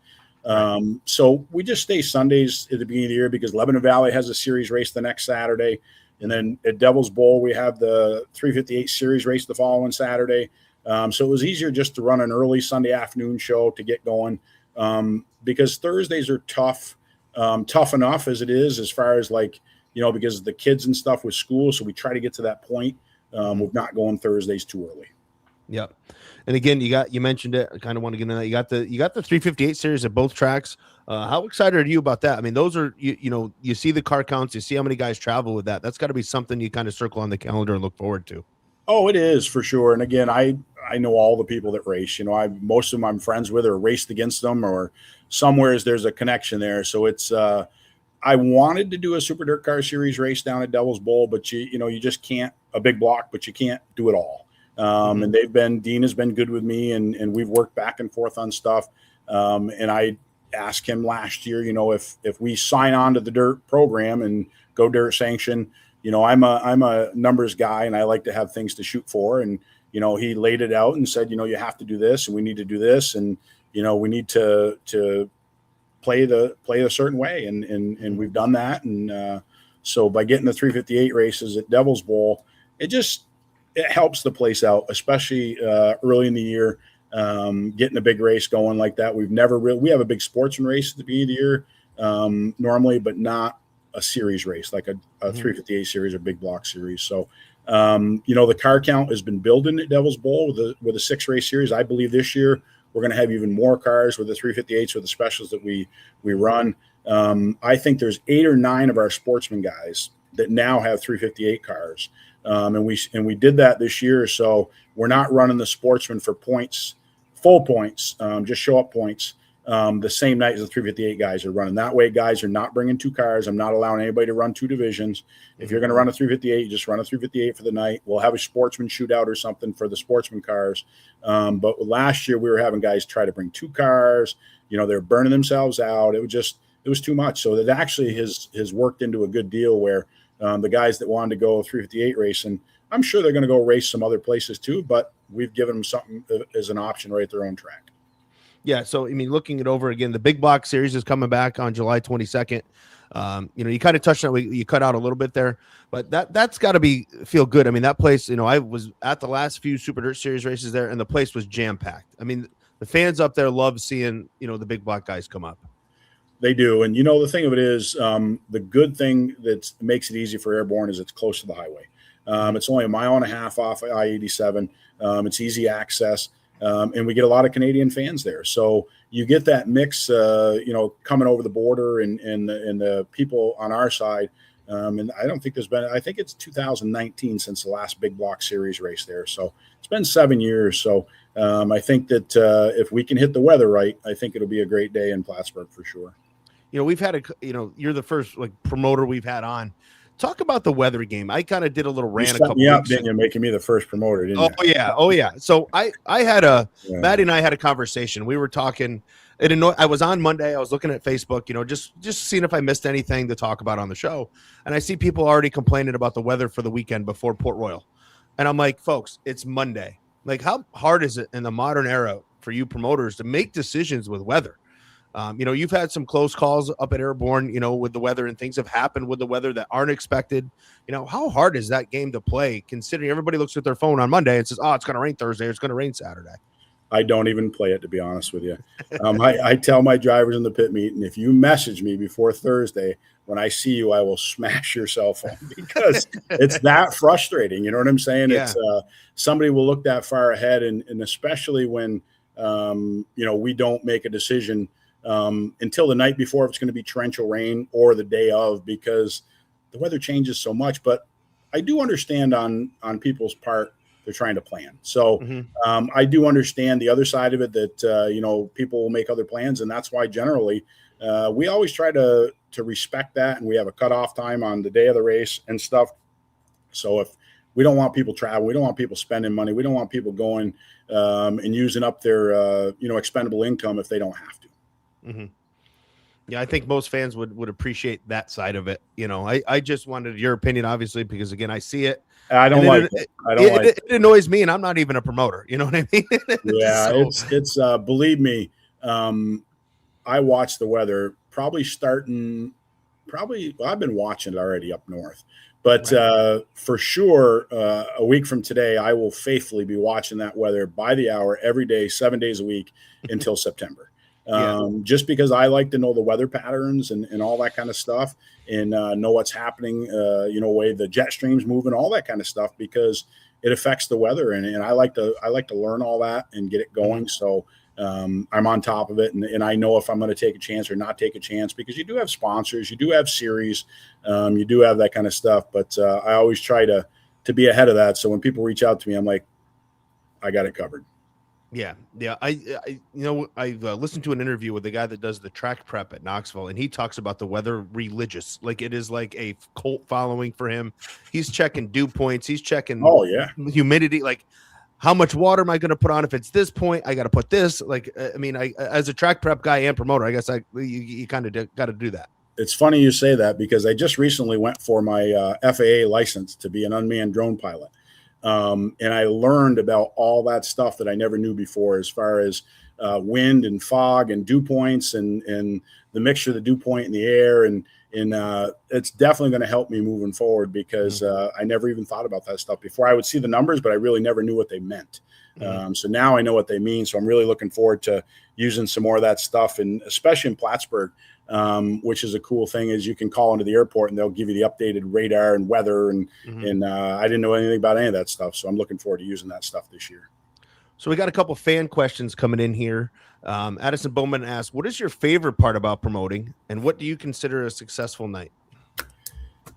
So we just stay Sundays at the beginning of the year because Lebanon Valley has a series race the next Saturday. And then at Devil's Bowl, we have the 358 series race the following Saturday. So it was easier just to run an early Sunday afternoon show to get going because Thursdays are tough enough as it is as far as because of the kids and stuff with school. So we try to get to that point with not going Thursdays too early. Yep. And again, you mentioned it. I kind of want to get into that. You got the 358 series at both tracks. How excited are you about that? I mean, those are you see the car counts, you see how many guys travel with that. That's got to be something you kind of circle on the calendar and look forward to. Oh, it is for sure. And again, I know all the people that race. Most of them I'm friends with or raced against them or somewheres there's a connection there. So it's I wanted to do a Super Dirt Car Series race down at Devil's Bowl, but you just can't, a big block, but you can't do it all. And Dean has been good with me and we've worked back and forth on stuff. And I ask him last year, if we sign on to the dirt program and go dirt sanction, I'm a numbers guy and I like to have things to shoot for. And, he laid it out and said, you have to do this and we need to do this. And, we need to play a certain way. And we've done that. And so by getting the 358 races at Devil's Bowl, it helps the place out, especially early in the year. Getting a big race going like that. We have a big sportsman race at the beginning of the year normally, but not a series race like a 358 series or big block series. So, the car count has been building at Devil's Bowl with a 6-race series. I believe this year we're going to have even more cars with the 358s with the specials that we run. I think there's 8 or 9 of our sportsman guys that now have 358 cars. And we did that this year. So we're not running the sportsman for points, full points, just show up points, the same night as the 358 guys are running. That way, guys are not bringing 2 cars. I'm not allowing anybody to run 2 divisions. If you're going to run a 358, you just run a 358 for the night. We'll have a sportsman shootout or something for the sportsman cars. But last year we were having guys try to bring 2 cars. They're burning themselves out. It was too much. So that actually has worked into a good deal where the guys that wanted to go 358 racing, I'm sure they're going to go race some other places too, but we've given them something as an option right at their own track. Yeah. So, looking it over again, the big block series is coming back on July 22nd. You kind of touched on it. You cut out a little bit there, but that's got to feel good. That place, I was at the last few Super Dirt Series races there and the place was jam packed. The fans up there love seeing, the big block guys come up. They do. And, the thing of it is the good thing that makes it easy for Airborne is it's close to the highway. It's only 1.5 miles off I-87. It's easy access. And we get a lot of Canadian fans there. So you get that mix, coming over the border and the people on our side. And I don't think I think it's 2019 since the last big block series race there. So it's been 7 years. So I think that if we can hit the weather right, I think it'll be a great day in Plattsburgh for sure. We've had you're the first promoter we've had on. Talk about the weather game. I kind of did a little rant a couple weeks ago. You're making me the first promoter, didn't you? Oh yeah. So I had Maddie and I had a conversation. We were talking. I was on Monday. I was looking at Facebook, just seeing if I missed anything to talk about on the show. And I see people already complaining about the weather for the weekend before Port Royal. And I'm like, folks, it's Monday. How hard is it in the modern era for you promoters to make decisions with weather? You've had some close calls up at Airborne, with the weather, and things have happened with the weather that aren't expected. How hard is that game to play, considering everybody looks at their phone on Monday and says, oh, it's going to rain Thursday, or it's going to rain Saturday? I don't even play it, to be honest with you. I tell my drivers in the pit meeting, if you message me before Thursday, when I see you, I will smash your cell phone because it's that frustrating. You know what I'm saying? Yeah. It's somebody will look that far ahead, and especially when, we don't make a decision until the night before if it's going to be torrential rain or the day of, because the weather changes so much. But I do understand on people's part, they're trying to plan. So I do understand the other side of it, that, people will make other plans. And that's why generally we always try to respect that. And we have a cutoff time on the day of the race and stuff. So if we don't want people traveling, we don't want people spending money, we don't want people going and using up their, expendable income if they don't have to. Mm-hmm. Yeah, I think most fans would appreciate that side of it. I just wanted your opinion, obviously, because again, I see it. I don't like it. It annoys me, and I'm not even a promoter. You know what I mean? Yeah, it's believe me, I watch the weather I've been watching it already up north, but for sure, a week from today, I will faithfully be watching that weather by the hour every day, 7 days a week until September. Just because I like to know the weather patterns and all that kind of stuff, and know what's happening, way the jet stream's moving, all that kind of stuff, because it affects the weather. And I like to learn all that and get it going. So I'm on top of it. And I know if I'm going to take a chance or not take a chance, because you do have sponsors, you do have series, you do have that kind of stuff. But I always try to be ahead of that. So when people reach out to me, I'm like, I got it covered. Yeah. I listened to an interview with the guy that does the track prep at Knoxville, and he talks about the weather religious. Like it is like a cult following for him. He's checking dew points. He's checking humidity. Like how much water am I going to put on? If it's this point, I got to put this. Like, I mean, I as a track prep guy and promoter, I guess you kind of got to do that. It's funny you say that because I just recently went for my FAA license to be an unmanned drone pilot. And I learned about all that stuff that I never knew before, as far as wind and fog and dew points and the mixture of the dew point in the air. And it's definitely going to help me moving forward because I never even thought about that stuff before. I would see the numbers, but I really never knew what they meant. So now I know what they mean. So I'm really looking forward to using some more of that stuff, and especially in Plattsburgh, which is a cool thing, is you can call into the airport and they'll give you the updated radar and weather. And I didn't know anything about any of that stuff. So I'm looking forward to using that stuff this year. So we got a couple fan questions coming in here. Addison Bowman asks, what is your favorite part about promoting, and what do you consider a successful night?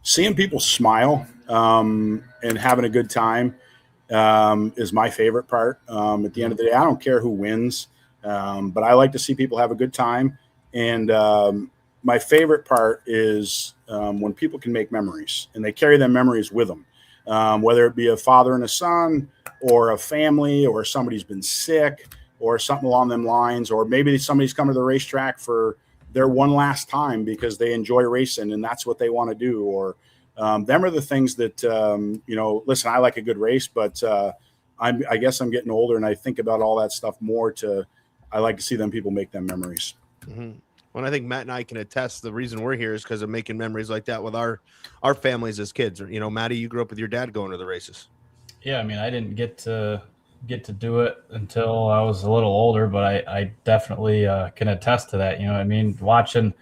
Seeing people smile and having a good time is my favorite part. At the end of the day, I don't care who wins, but I like to see people have a good time. And my favorite part is when people can make memories and they carry them memories with them, whether it be a father and a son, or a family, or somebody's been sick, or something along them lines, or maybe somebody's come to the racetrack for their one last time because they enjoy racing and that's what they want to do. Or them are the things that, listen, I like a good race, but I guess I'm getting older and I think about all that stuff more. I like to see them people make them memories. Well, I think Matt and I can attest the reason we're here is because of making memories like that with our families as kids. Or, Matty, you grew up with your dad going to the races. Yeah, I mean, I didn't get to do it until I was a little older, but I definitely can attest to that. I mean, watching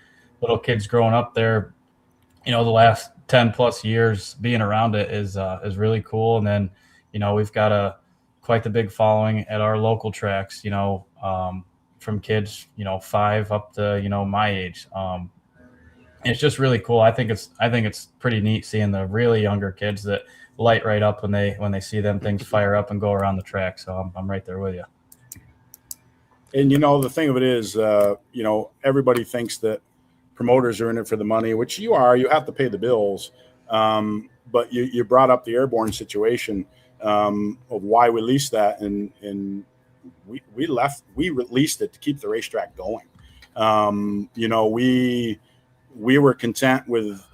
little kids growing up there, the last 10 plus years being around it is really cool. And then, we've got quite the big following at our local tracks, from kids, 5 up to, my age. It's just really cool. I think it's pretty neat seeing the really younger kids that light right up when they see them things fire up and go around the track. So I'm right there with you. And, the thing of it is, everybody thinks that promoters are in it for the money, which you are. You have to pay the bills. But you brought up the airborne situation of why we leased that. And we released it to keep the racetrack going. We were content with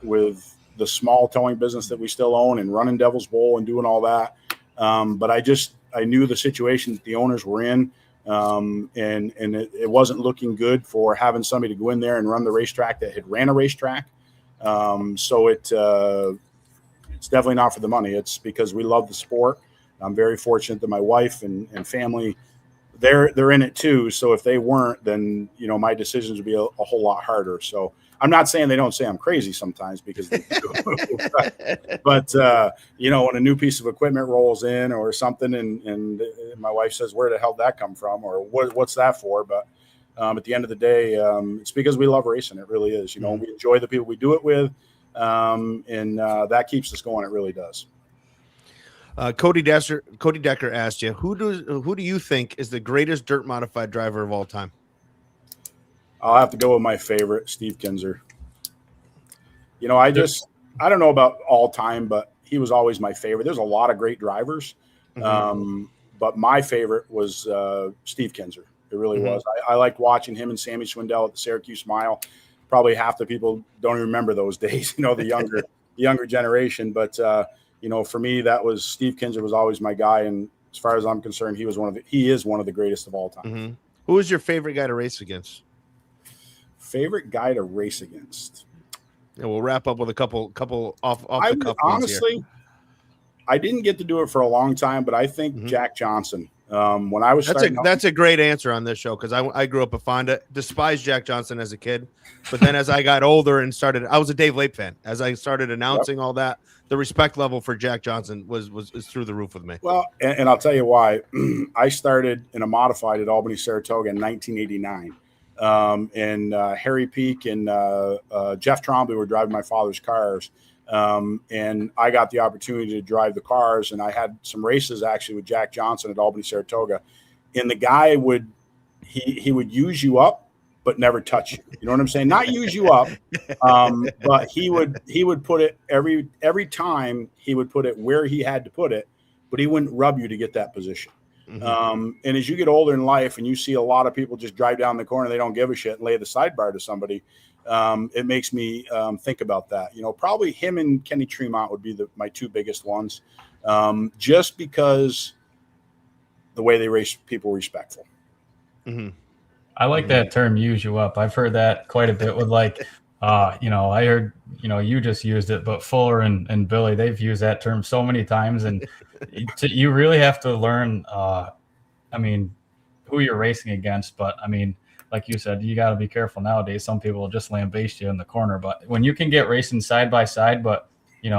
the small towing business that we still own and running Devil's Bowl and doing all that. But I knew the situation that the owners were in. And it wasn't looking good for having somebody to go in there and run the racetrack that had ran a racetrack. So it's definitely not for the money. It's because we love the sport. I'm very fortunate that my wife and family, they're in it too. So if they weren't, then, my decisions would be a whole lot harder. So I'm not saying they don't say I'm crazy sometimes, because they do. but when a new piece of equipment rolls in or something, and my wife says, where the hell did that come from? Or what's that for? But at the end of the day, it's because we love racing. It really is. We enjoy the people we do it with. And that keeps us going. It really does. Cody Decker asked you, who do you think is the greatest dirt modified driver of all time? I'll have to go with my favorite, Steve Kinzer. I don't know about all time, but he was always my favorite. There's a lot of great drivers, but my favorite was Steve Kinzer. It really was. I liked watching him and Sammy Swindell at the Syracuse Mile. Probably half the people don't even remember those days, the younger generation. But for me, that was Steve Kinzer was always my guy, and as far as I'm concerned, he is one of the greatest of all time. Who was your favorite guy to race against? Favorite guy to race against? Yeah, we'll wrap up with a couple off the cuff. Honestly, I didn't get to do it for a long time, but I think Jack Johnson. When I was that's a great answer on this show, because I grew up a Fonda, despised Jack Johnson as a kid, but then as I got older and I was a Dave Lape fan. As I started announcing all that, the respect level for Jack Johnson was through the roof with me. Well, and I'll tell you why. I started in a modified at Albany Saratoga in 1989. And Harry Peak and Jeff Trombley were driving my father's cars. And I got the opportunity to drive the cars, and I had some races actually with Jack Johnson at Albany Saratoga. And the guy would use you up, but never touch you. You know what I'm saying? Not use you up, but he would put it every time he would put it where he had to put it. but he wouldn't rub you to get that position. And as you get older in life and you see a lot of people just drive down the corner, they don't give a shit and lay the sidebar to somebody. It makes me think about that. Probably him and Kenny Tremont would be my two biggest ones, just because the way they race people respectful. I like that term, use you up. I've heard that quite a bit with I heard, you just used it, but Fuller and Billy, they've used that term so many times. And you really have to learn, who you're racing against. But like you said, you got to be careful nowadays. Some people will just lambaste you in the corner. But when you can get racing side by side, but,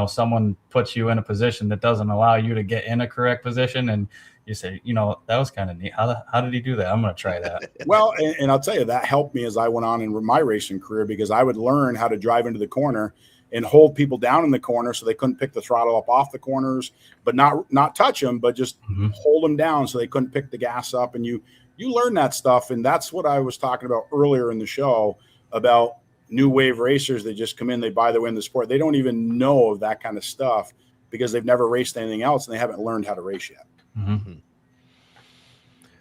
someone puts you in a position that doesn't allow you to get in a correct position, and you say, that was kind of neat. How did he do that? I'm going to try that. Well, and I'll tell you, that helped me as I went on in my racing career, because I would learn how to drive into the corner and hold people down in the corner so they couldn't pick the throttle up off the corners, but not touch them, but just hold them down so they couldn't pick the gas up. And you learn that stuff. And that's what I was talking about earlier in the show about new wave racers. They just come in, they buy their way in the sport. They don't even know of that kind of stuff because they've never raced anything else and they haven't learned how to race yet.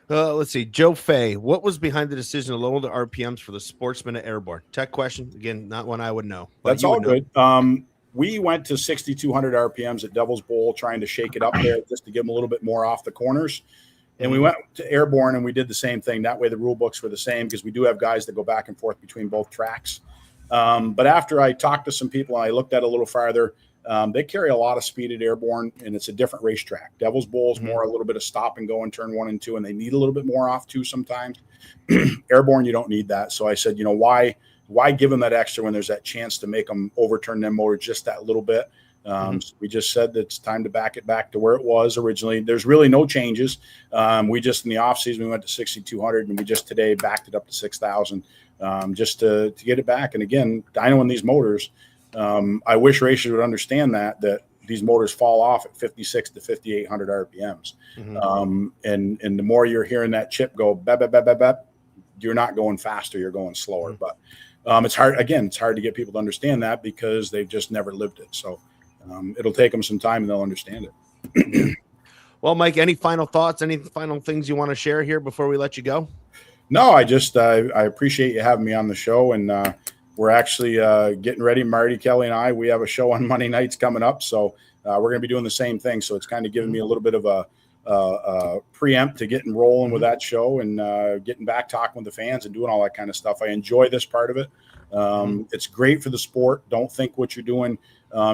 Let's see. Joe Fay, what was behind the decision to lower the RPMs for the Sportsman at Airborne? Tech question. Again, not one I would know. That's all good. We went to 6,200 RPMs at Devil's Bowl, trying to shake it up there just to give them a little bit more off the corners. And we went to Airborne and we did the same thing. That way the rule books were the same, because we do have guys that go back and forth between both tracks. But after I talked to some people and I looked at it a little farther, they carry a lot of speed at Airborne, and it's a different racetrack. Devil's Bowl is more a little bit of stop and go in turn 1 and 2, and they need a little bit more off too sometimes. Airborne, you don't need that. So I said, why give them that extra when there's that chance to make them overturn them motor just that little bit? So we just said that it's time to back it back to where it was originally. There's really no changes. We just, in the off season, we went to 6,200, and we just today backed it up to 6,000 just to get it back. And again, dyno in these motors, I wish racers would understand that these motors fall off at 56 to 5,800 RPMs. And the more you're hearing that chip go, bap, bap, bap, bap, bap, you're not going faster, you're going slower. But it's hard. Again, it's hard to get people to understand that because they've just never lived it. So it'll take them some time and they'll understand it. Well, Mike, any final thoughts, any final things you want to share here before we let you go? No, I appreciate you having me on the show. And we're actually getting ready. Marty, Kelly, and I, we have a show on Monday nights coming up. So we're going to be doing the same thing. So it's kind of giving me a little bit of a preempt to getting rolling with that show and getting back talking with the fans and doing all that kind of stuff. I enjoy this part of it. It's great for the sport. Don't think what you're doing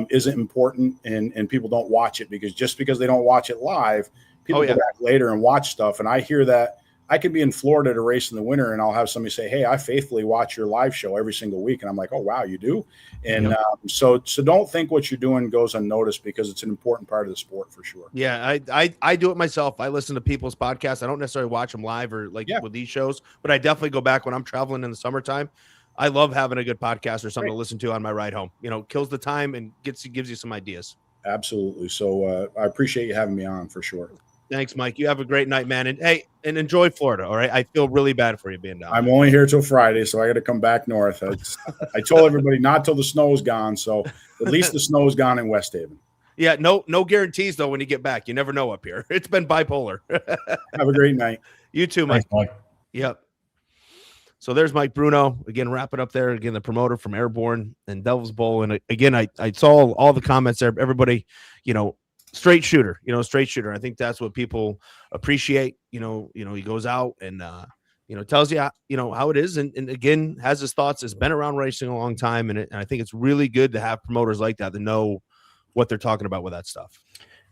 isn't important and people don't watch it, because just because they don't watch it live, people go back later and watch stuff. And I hear that. I could be in Florida at a race in the winter and I'll have somebody say, "Hey, I faithfully watch your live show every single week." And I'm like, "Oh, wow, you do?" And so don't think what you're doing goes unnoticed, because it's an important part of the sport for sure. Yeah, I do it myself. I listen to people's podcasts. I don't necessarily watch them live or with these shows, but I definitely go back when I'm traveling in the summertime. I love having a good podcast or something to listen to on my ride home. Kills the time and gives you some ideas. Absolutely. So I appreciate you having me on for sure. Thanks, Mike. You have a great night, man. And hey, and enjoy Florida. All right. I feel really bad for you being down. I'm only here till Friday, so I got to come back north. I told everybody not till the snow's gone. So at least the snow's gone in West Haven. Yeah. No guarantees though when you get back. You never know up here. It's been bipolar. Have a great night. You too, Mike. Thanks, Mike. Yep. So there's Mike Bruno again, wrapping up there again, the promoter from Airborne and Devil's Bowl. And again, I saw all the comments there. Everybody, straight shooter. I think that's what people appreciate. He goes out and tells you how it is, and again has his thoughts. Has been around racing a long time, and I think it's really good to have promoters like that know what they're talking about with that stuff.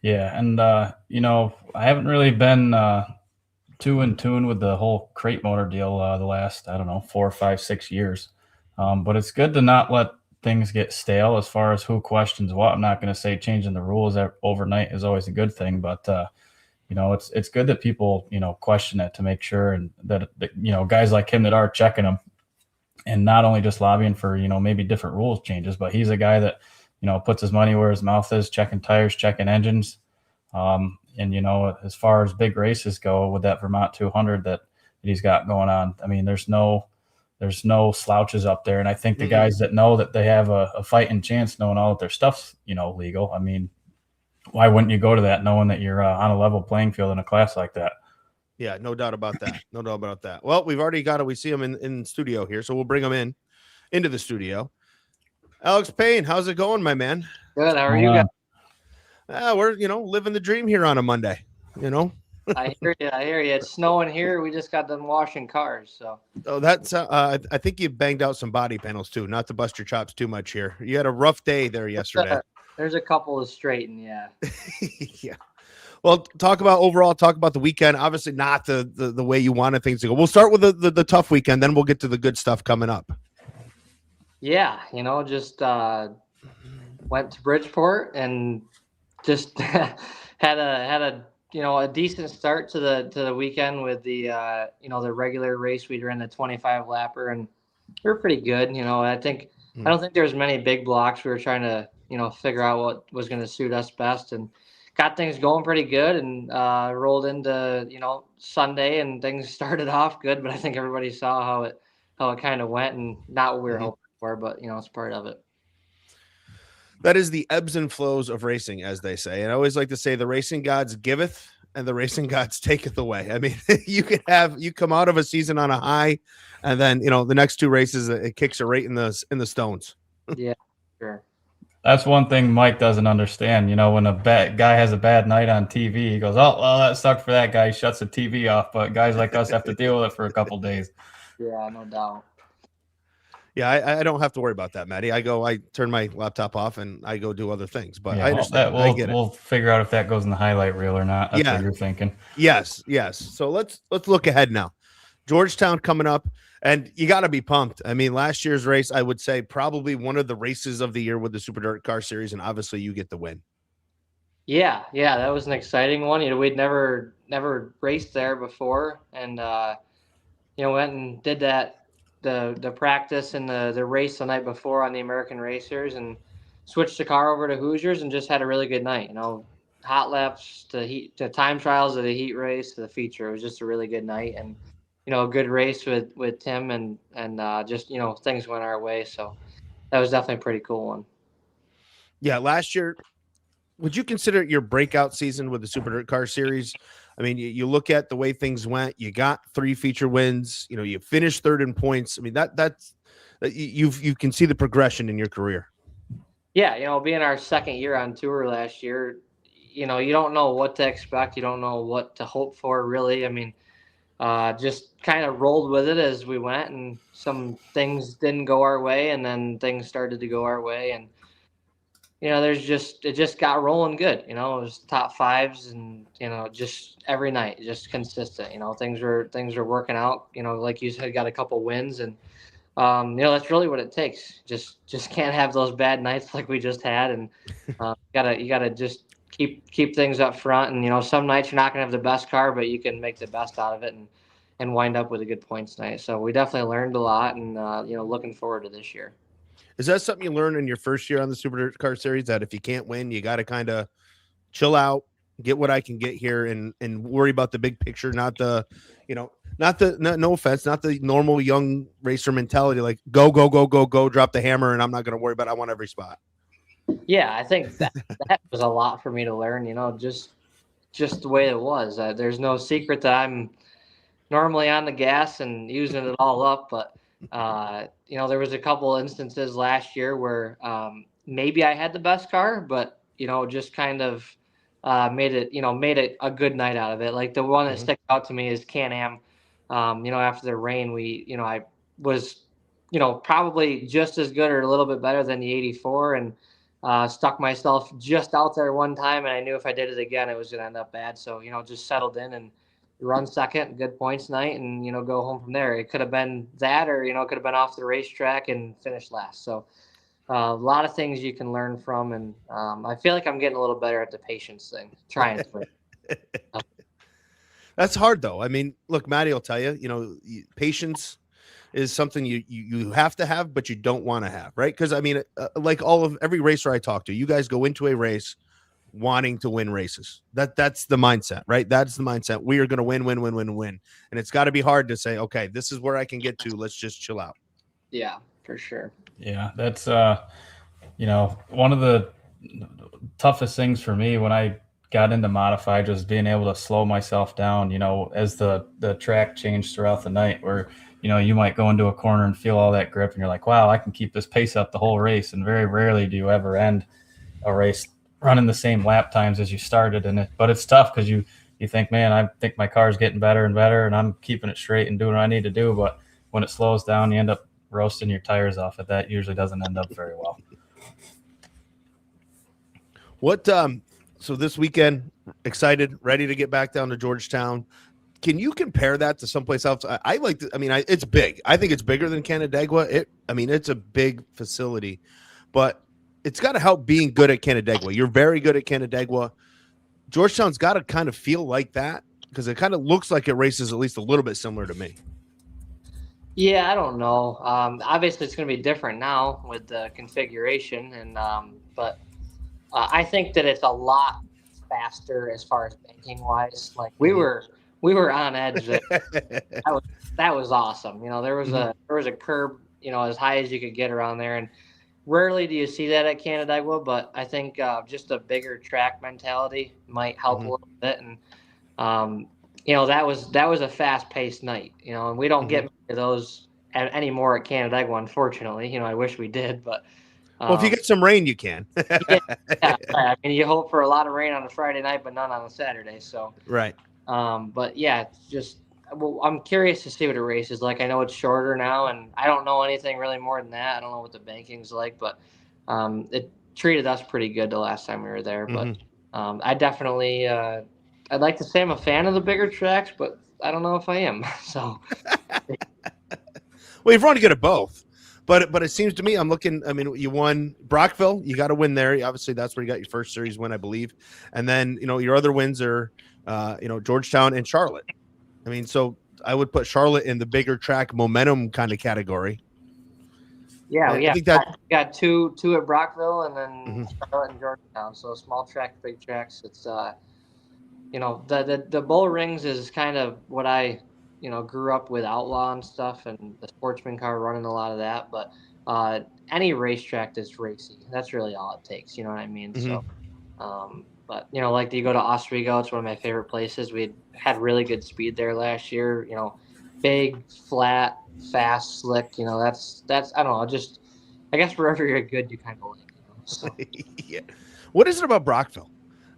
Yeah, and I haven't really been too in tune with the whole crate motor deal the last 4, 5, 6 years, but it's good to not let things get stale as far as who questions what. I'm not going to say changing the rules overnight is always a good thing, but it's good that people question it to make sure, and that guys like him that are checking them and not only just lobbying for maybe different rules changes, but he's a guy that puts his money where his mouth is, checking tires, checking engines, and as far as big races go with that Vermont 200 that he's got going on, I mean there's no slouches up there. And I think the guys that know that they have a fighting chance, knowing all that their stuff's, legal, I mean, why wouldn't you go to that knowing that you're on a level playing field in a class like that? Yeah, no doubt about that. No doubt about that. Well, we've already got it. We see him in studio here, so we'll bring him into the studio. Alex Payne, how's it going, my man? Good. How are you guys? We're living the dream here on a Monday. I hear you. I hear you. It's snowing here. We just got done washing cars. So. Oh, that's. I think you banged out some body panels too. Not to bust your chops too much here. You had a rough day there yesterday. There's a couple to straighten. Yeah. Yeah. Well, talk about the weekend. Obviously, not the way you wanted things to go. We'll start with the tough weekend, then we'll get to the good stuff coming up. Yeah, just went to Bridgeport and just had a decent start to the weekend with the the regular race. We ran the 25 lapper and we were pretty good. I don't think there was many big blocks. We were trying to figure out what was going to suit us best and got things going pretty good and rolled into Sunday and things started off good. But I think everybody saw how it kind of went and not what we were hoping for, but it's part of it. That is the ebbs and flows of racing, as they say. And I always like to say the racing gods giveth and the racing gods taketh away. I mean, you come out of a season on a high and then, the next two races, it kicks you right in the stones. Yeah, sure. That's one thing Mike doesn't understand. When a guy has a bad night on TV, he goes, "Oh, well, that sucked for that guy." He shuts the TV off, but guys like us have to deal with it for a couple days. Yeah, no doubt. Yeah, I don't have to worry about that, Maddie. I turn my laptop off and I go do other things. But yeah, I understand. I get it. We'll figure out if that goes in the highlight reel or not. That's what you're thinking. Yes. So let's look ahead now. Georgetown coming up, and you got to be pumped. I mean, last year's race, I would say probably one of the races of the year with the Super Dirt Car Series, and obviously you get the win. Yeah, that was an exciting one. We'd never raced there before, and went and did that. The practice and the race the night before on the American Racers and switched the car over to Hoosiers and just had a really good night. Hot laps to time trials to the heat race to the feature. It was just a really good night and a good race with Tim and just things went our way. So that was definitely a pretty cool one. Yeah, last year, would you consider it your breakout season with the Super Dirt Car Series? I mean, you look at the way things went. You got 3 feature wins. You finished third in points. I mean, that's you can see the progression in your career. Yeah, being our second year on tour last year, you don't know what to expect. You don't know what to hope for, really. I mean, just kind of rolled with it as we went, and some things didn't go our way, and then things started to go our way, and it just got rolling good. It was top fives and, just every night, just consistent, things were working out, like you said, got a couple wins and, that's really what it takes. Just can't have those bad nights like we just had. And, you gotta just keep things up front. And, some nights you're not going to have the best car, but you can make the best out of it and wind up with a good points night. So we definitely learned a lot and, looking forward to this year. Is that something you learned in your first year on the Super Dirt Car Series, that if you can't win, you got to kind of chill out, get what I can get here and worry about the big picture, not the, no offense, not the normal young racer mentality, like go, drop the hammer. And I'm not going to worry about it. I want every spot. Yeah. I think that was a lot for me to learn, just the way it was. There's no secret that I'm normally on the gas and using it all up, but there was a couple instances last year where maybe I had the best car, but just kind of made it a good night out of it. Like the one that sticks out to me is Can-Am. After the rain, I was probably just as good or a little bit better than the 84, and stuck myself just out there one time, and I knew if I did it again, it was going to end up bad. So just settled in and run second, good points night, and go home from there. It could have been that, or it could have been off the racetrack and finished last. So a lot of things you can learn from, and I feel like I'm getting a little better at the patience thing. Trying to. That's hard though. I mean, look, Maddie will tell you, patience is something you have to have, but you don't want to have, right? Because I mean, like every racer I talk to, you guys go into a race wanting to win races. That's the mindset, right? That's the mindset. We are going to win. And it's got to be hard to say, okay, this is where I can get to. Let's just chill out. Yeah, for sure. Yeah. That's, one of the toughest things for me when I got into modified was being able to slow myself down, as the track changed throughout the night, where, you might go into a corner and feel all that grip and you're like, wow, I can keep this pace up the whole race. And very rarely do you ever end a race running the same lap times as you started in it. But it's tough because you think, man, I think my car's getting better and better and I'm keeping it straight and doing what I need to do. But when it slows down, you end up roasting your tires off it. That usually doesn't end up very well. What so this weekend, excited, ready to get back down to Georgetown. Can you compare that to someplace else? It's big. I think it's bigger than Canandaigua. It's a big facility, but it's got to help being good at Canandaigua. You're very good at Canandaigua. Georgetown's got to kind of feel like that because it kind of looks like it races at least a little bit similar to me. Yeah, I don't know. Obviously, it's going to be different now with the configuration, but I think that it's a lot faster as far as banking wise. Like we were on edge there. that was awesome. There was a curb, as high as you could get around there, and rarely do you see that at Canandaigua. But I think just a bigger track mentality might help a little bit. And that was a fast paced night. And we don't get those anymore at Canandaigua, unfortunately. I wish we did, but. Well, if you get some rain, you can. Yeah. I mean, you hope for a lot of rain on a Friday night, but none on a Saturday. So right. But yeah, I'm curious to see what a race is like. I know it's shorter now, and I don't know anything really more than that. I don't know what the banking's like, but it treated us pretty good the last time we were there. But I definitely, I'd like to say I'm a fan of the bigger tracks, but I don't know if I am. So. Well, you've run good at both. But it seems to me, you won Brockville. You got to win there. Obviously, that's where you got your first series win, I believe. And then, your other wins are, Georgetown and Charlotte. So I would put Charlotte in the bigger track momentum kind of category. Yeah. I think that got two at Brockville and then Charlotte and Georgetown. So small track, big tracks. It's, the bull rings is kind of what I grew up with Outlaw and stuff and the sportsman car running a lot of that. But any racetrack that's racy, that's really all it takes. You know what I mean? So, but, like you go to Oswego, it's one of my favorite places. We had really good speed there last year, big, flat, fast, slick. That's I don't know, I guess wherever you're good, you kind of like, so. Yeah. What is it about Brockville?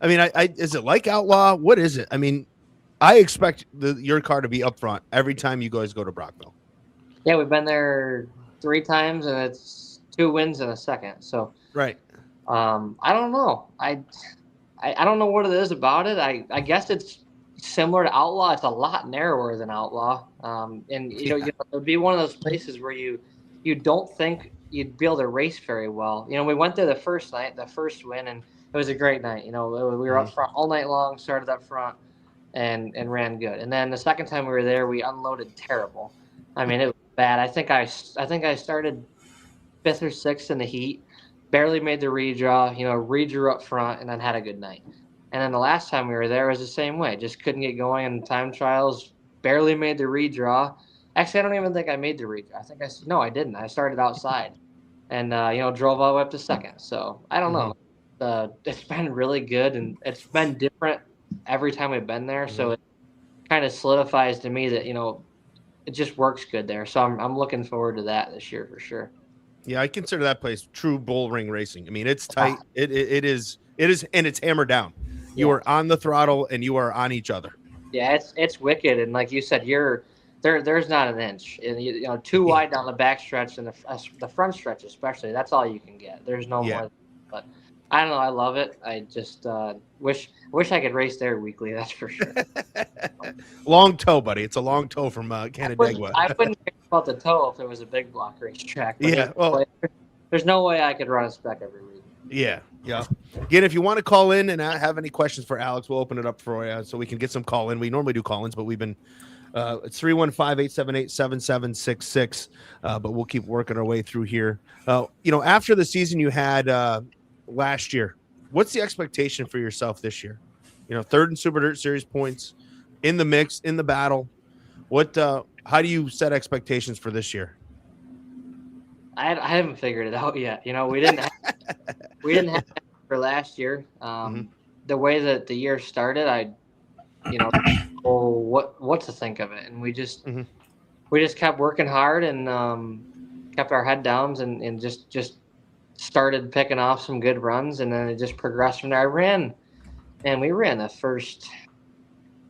Is it like Outlaw? What is it? I expect your car to be up front every time you guys go to Brockville. Yeah, we've been there 3 times, and it's 2 wins in a second. So, right. I don't know. I don't know what it is about it. I guess it's similar to Outlaw. It's a lot narrower than Outlaw. It would be one of those places where you don't think you'd be able to race very well. We went there the first night, the first win, and it was a great night. We were up front all night long, started up front. And ran good. And then the second time we were there, we unloaded terrible. It was bad. I think I started 5th or 6th in the heat, barely made the redraw, redrew up front, and then had a good night. And then the last time we were there was the same way. Just couldn't get going in time trials, barely made the redraw. Actually, I don't even think I made the redraw. No, I didn't. I started outside and, drove all the way up to 2nd. So I don't know. It's been really good, and it's been different every time we've been there, so it kind of solidifies to me that it just works good there. So I'm looking forward to that this year for sure. Yeah, I consider that place true bull ring racing. It's tight. It is, and it's hammered down. You are on the throttle and you are on each other. Yeah, it's wicked, and like you said, there's not an inch. And, too wide down the back stretch and the front stretch especially. That's all you can get. There's no more. But I don't know. I love it. I just wish I could race there weekly. That's for sure. Long toe, buddy. It's a long toe from Canandaigua. I wouldn't care about the toe if it was a big block racetrack. Yeah. Well, there's no way I could run a spec every week. Yeah. Again, if you want to call in and have any questions for Alex, we'll open it up for you so we can get some call in. We normally do call ins, but we've been it's 315-878-7766. But we'll keep working our way through here. After the season you had last year, what's the expectation for yourself this year? 3rd in Super Dirt Series points, in the mix, in the battle. How do you set expectations for this year? I haven't figured it out yet. We didn't have for last year. The way that the year started, what to think of it, and we just kept working hard and kept our head down and just started picking off some good runs, and then it just progressed from there. We ran the first,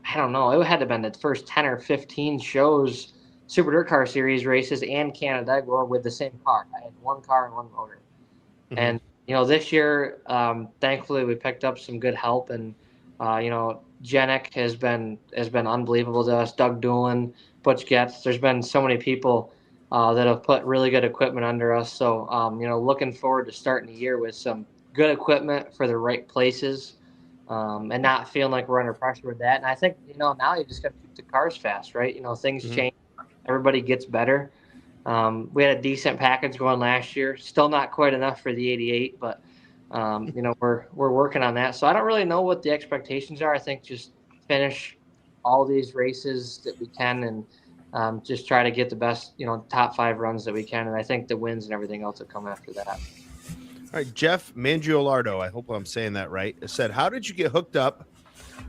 I don't know, it had to have been the first 10 or 15 shows, Super Dirt Car Series races and Canandaigua with the same car. I had one car and one motor. And, this year, thankfully we picked up some good help, and, Genic has been unbelievable to us. Doug Doolin, Butch Getz, there's been so many people that have put really good equipment under us. So, looking forward to starting the year with some good equipment for the right places. And not feeling like we're under pressure with that. And I think, now you just got to keep the cars fast, right? Things change. Everybody gets better. We had a decent package going last year. Still not quite enough for the 88, but, we're working on that. So I don't really know what the expectations are. I think just finish all these races that we can and just try to get the best, top 5 runs that we can. And I think the wins and everything else will come after that. All right, Jeff Mangialardo, I hope I'm saying that right, said, how did you get hooked up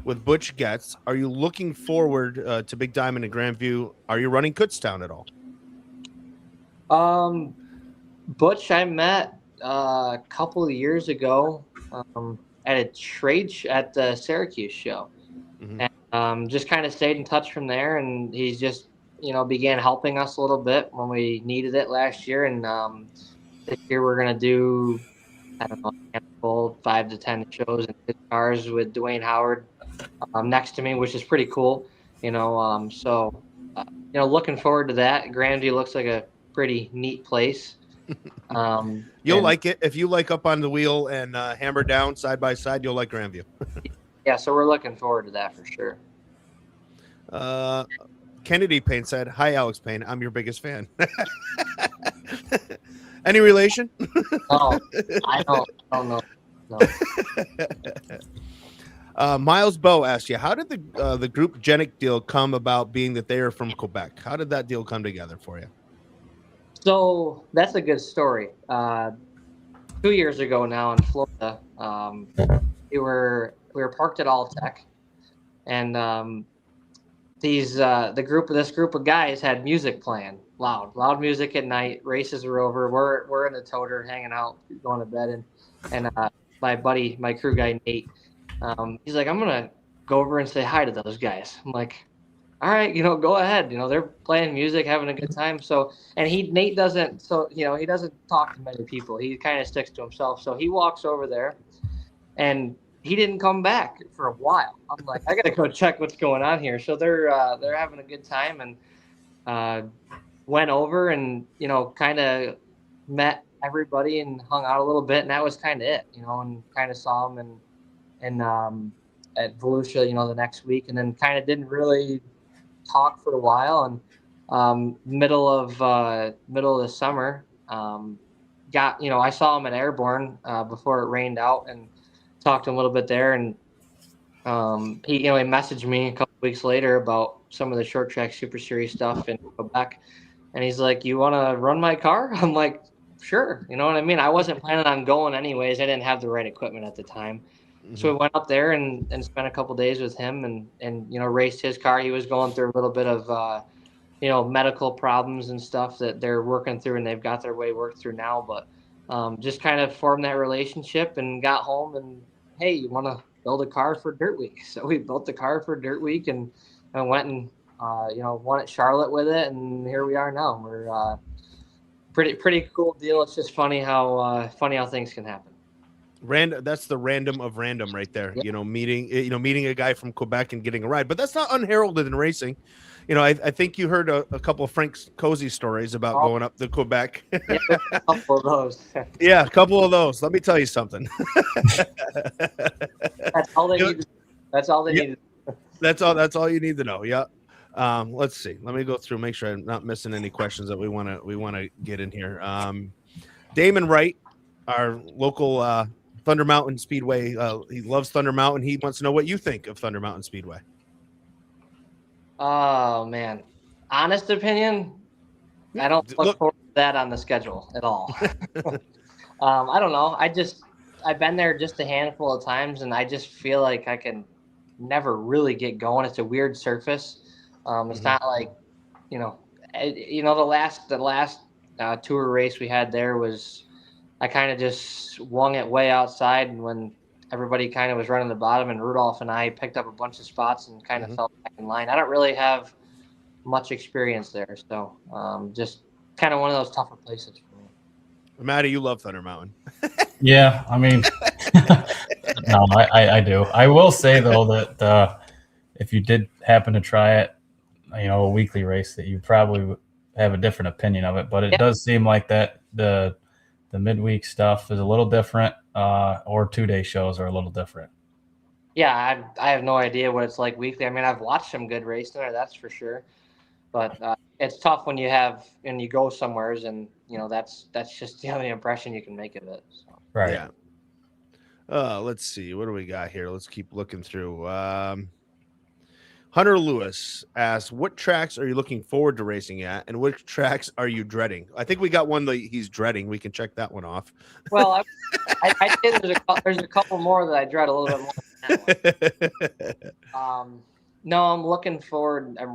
with Butch Getz? Are you looking forward to Big Diamond and Grandview? Are you running Kutztown at all? Butch, I met a couple of years ago at a at the Syracuse show. And just kind of stayed in touch from there. And he's just, began helping us a little bit when we needed it last year. And this year we're going to do, I don't know, a handful, 5 to 10 shows in his cars with Dwayne Howard next to me, which is pretty cool. Looking forward to that. Grandview looks like a pretty neat place. You'll like it. If you like up on the wheel and hammer down side by side, you'll like Grandview. Yeah, so we're looking forward to that for sure. Kennedy Payne said, hi, Alex Payne. I'm your biggest fan. Any relation? Oh, I don't know. No. Miles Bow asked you, how did the group Genic deal come about, being that they are from Quebec? How did that deal come together for you? So that's a good story. 2 years ago now in Florida, we were parked at Alltech, and this group of guys had music playing, loud music at night. Races were over. We're in the toter hanging out, going to bed, and my buddy, my crew guy Nate, he's like, I'm gonna go over and say hi to those guys. I'm like, all right, go ahead. They're playing music, having a good time. So, and Nate doesn't, he doesn't talk to many people. He kind of sticks to himself. So he walks over there, and he didn't come back for a while. I'm like, I gotta go check what's going on here. So they're having a good time, and went over and kind of met everybody and hung out a little bit, and that was kind of it. And kind of saw him and at Volusia, the next week, and then kind of didn't really talk for a while. And middle of the summer, I saw him at Airborne before it rained out, and talked to him a little bit there, and he messaged me a couple weeks later about some of the short track Super Series stuff in Quebec, and he's like, you want to run my car? I'm like, sure. You know what I mean? I wasn't planning on going anyways. I didn't have the right equipment at the time. So we went up there and spent a couple days with him and raced his car. He was going through a little bit of medical problems and stuff that they're working through, and they've got their way worked through now, but just kind of formed that relationship and got home and, hey, you want to build a car for Dirt Week? So we built the car for Dirt Week and went and, won at Charlotte with it. And here we are now. We're pretty cool deal. It's just funny how things can happen. That's the random of random right there. Yeah. Meeting a guy from Quebec and getting a ride, but that's not unheralded in racing. I think you heard a couple of Frank Cozy stories about going up to Quebec. Yeah, a couple of those. Yeah, a couple of those. Let me tell you something. That's all they need. That's all they need. That's all you need to know. Yeah. Let's see. Let me go through, make sure I'm not missing any questions that we want to get in here. Damon Wright, our local Thunder Mountain Speedway. He loves Thunder Mountain. He wants to know what you think of Thunder Mountain Speedway. Oh man, honest opinion, I don't look forward to that on the schedule at all. I don't know. I've been there just a handful of times, and I just feel like I can never really get going. It's a weird surface. It's not like, you know, the last tour race we had there was, I kind of just swung it way outside, and when everybody kind of was running the bottom, and Rudolph and I picked up a bunch of spots and kind of fell back in line. I don't really have much experience there, so just kind of one of those tougher places for me. Matty, you love Thunder Mountain. Yeah, I mean, no, I do. I will say though that if you did happen to try it, a weekly race, that you probably would have a different opinion of it. But it does seem like that the midweek stuff is a little different, or 2-day shows are a little different. Yeah, I have no idea what it's like weekly. I mean, I've watched some good racing there, that's for sure. But it's tough when you go somewheres, and that's just the only impression you can make of it. So. Right. Yeah. Let's see. What do we got here? Let's keep looking through. Hunter Lewis asks, what tracks are you looking forward to racing at, and which tracks are you dreading? I think we got one that he's dreading. We can check that one off. Well, I think there's a couple more that I dread a little bit more than that one. No, I'm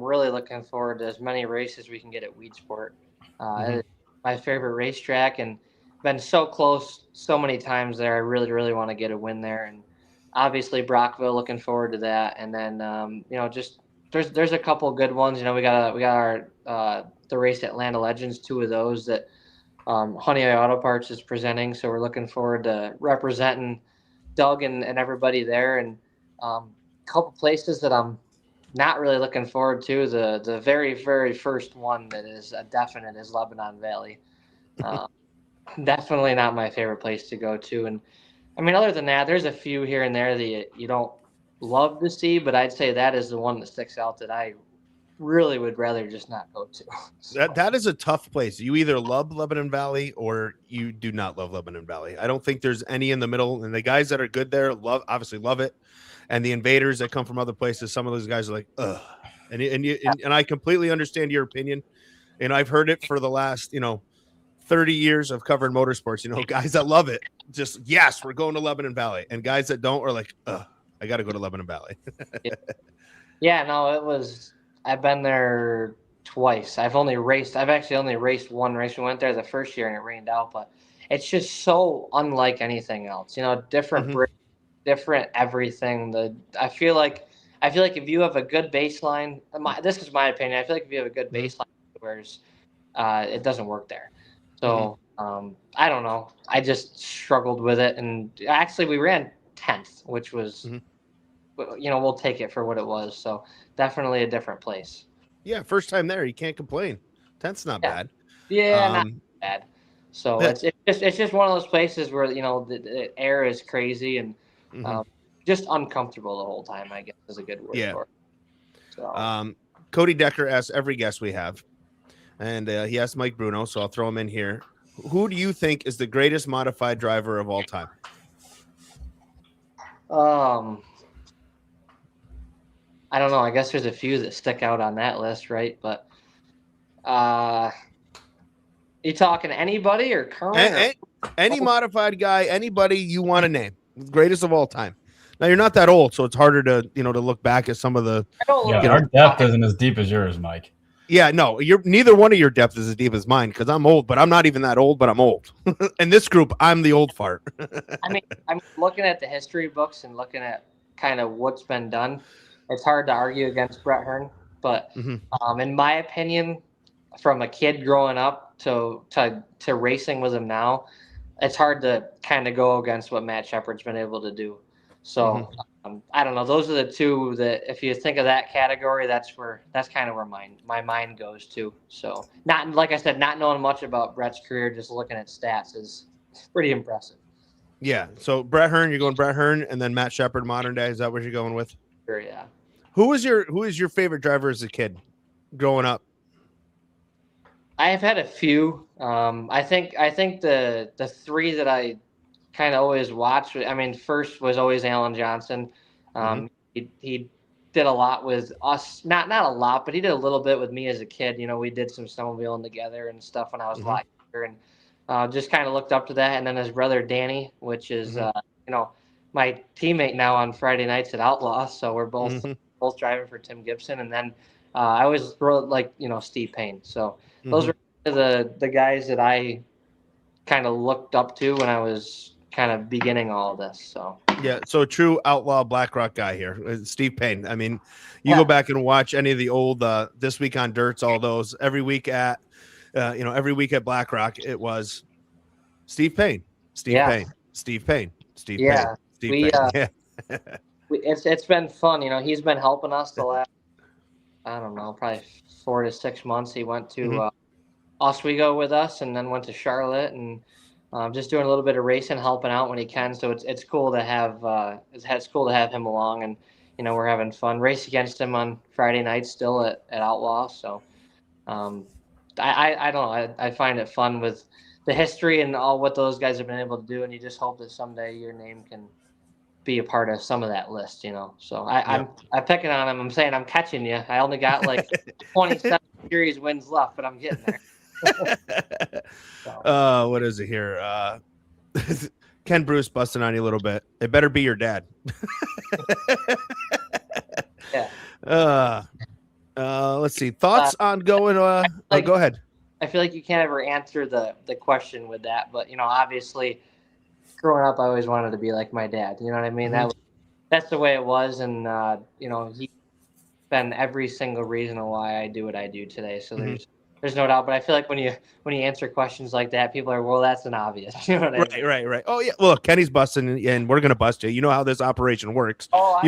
really looking forward to as many races we can get at Weedsport. It's my favorite racetrack, and been so close so many times there. I really, really want to get a win there. And obviously Brockville, looking forward to that. And then, just there's a couple good ones. We got our the race at Land of Legends, 2 of those that Honey Eye Auto Parts is presenting. So we're looking forward to representing Doug and everybody there. And a couple places that I'm not really looking forward to. The very, very first one that is a definite is Lebanon Valley. Definitely not my favorite place to go to. And I mean, other than that, there's a few here and there that you don't love to see, but I'd say that is the one that sticks out that I really would rather just not go to. So. That is a tough place. You either love Lebanon Valley or you do not love Lebanon Valley. I don't think there's any in the middle. And the guys that are good there obviously love it. And the invaders that come from other places, some of those guys are like, ugh. And I completely understand your opinion. And I've heard it for the last, 30 years of covering motorsports. Guys that love it, just, yes, we're going to Lebanon Valley. And guys that don't are like, ugh, I got to go to Lebanon Valley. Yeah, no, I've been there twice. I've actually only raced one race. We went there the first year and it rained out, but it's just so unlike anything else, different bridge, different everything. I feel like if you have a good baseline, this is my opinion. I feel like if you have a good baseline, whereas it doesn't work there. So I don't know. I just struggled with it, and actually we ran 10th, which was, we'll take it for what it was. So definitely a different place. Yeah, first time there, you can't complain. 10th's not bad. Yeah, not bad. So it's just one of those places where the air is crazy and just uncomfortable the whole time, I guess is a good word for it. So. Cody Decker asks every guest we have, and he asked Mike Bruno, so I'll throw him in here. Who do you think is the greatest modified driver of all time? I don't know. I guess there's a few that stick out on that list, right? But you talking anybody or current? Any modified guy, anybody you want to name, greatest of all time. Now you're not that old, so it's harder to to look back at some of the. Our depth isn't as deep as yours, Mike. Yeah, no, neither one of your depths is as deep as mine because I'm old, but I'm not even that old, but I'm old. In this group, I'm the old fart. I mean, I'm looking at the history books and looking at kind of what's been done. It's hard to argue against Brett Hearn, but in my opinion, from a kid growing up to racing with him now, it's hard to kind of go against what Matt Shepard's been able to do. So I don't know. Those are the two that, if you think of that category, that's kind of where my mind goes to. So not, like I said, not knowing much about Brett's career, just looking at stats is pretty impressive. Yeah. So Brett Hearn, you're going Brett Hearn, and then Matt Shepard, modern day. Is that what you're going with? Sure. Yeah. Who is your favorite driver as a kid, growing up? I have had a few. I think the three that I kind of always watched. I mean, first was always Alan Johnson. He did a lot with us, not a lot, but he did a little bit with me as a kid. We did some snowmobiling together and stuff when I was a lot younger. just kind of looked up to that. And then his brother Danny, which is my teammate now on Friday nights at Outlaw. So we're both driving for Tim Gibson. And then I always like Steve Payne. So those are the guys that I kind of looked up to when I was kind of beginning all of this. So yeah, so a true outlaw BlackRock guy here, Steve Payne. I mean, you go back and watch any of the old This Week on Dirts, all those every week at BlackRock, it was Steve Payne, Steve Payne, Steve Payne, Steve Payne, Steve Payne. It's been fun. He's been helping us the last, I don't know, probably 4 to 6 months. He went to Oswego with us, and then went to Charlotte, and just doing a little bit of racing, helping out when he can. So it's cool to have him along, and we're having fun. Race against him on Friday nights still at Outlaw. So I don't know. I find it fun with the history and all what those guys have been able to do, and you just hope that someday your name can be a part of some of that list. So I'm picking on him. I'm saying I'm catching you. I only got like 27 series wins left, but I'm getting there. What is it here? Ken Bruce busting on you a little bit. It better be your dad. Let's see. Thoughts on going? Go ahead. I feel like you can't ever answer the question with that, but obviously, growing up, I always wanted to be like my dad. You know what I mean? That's the way it was, and he's been every single reason why I do what I do today. So there's no doubt. But I feel like when you answer questions like that, people are, well, that's an obvious. You know what I mean? Right. Oh yeah. Well, Kenny's busting, and we're gonna bust you. You know how this operation works. Oh,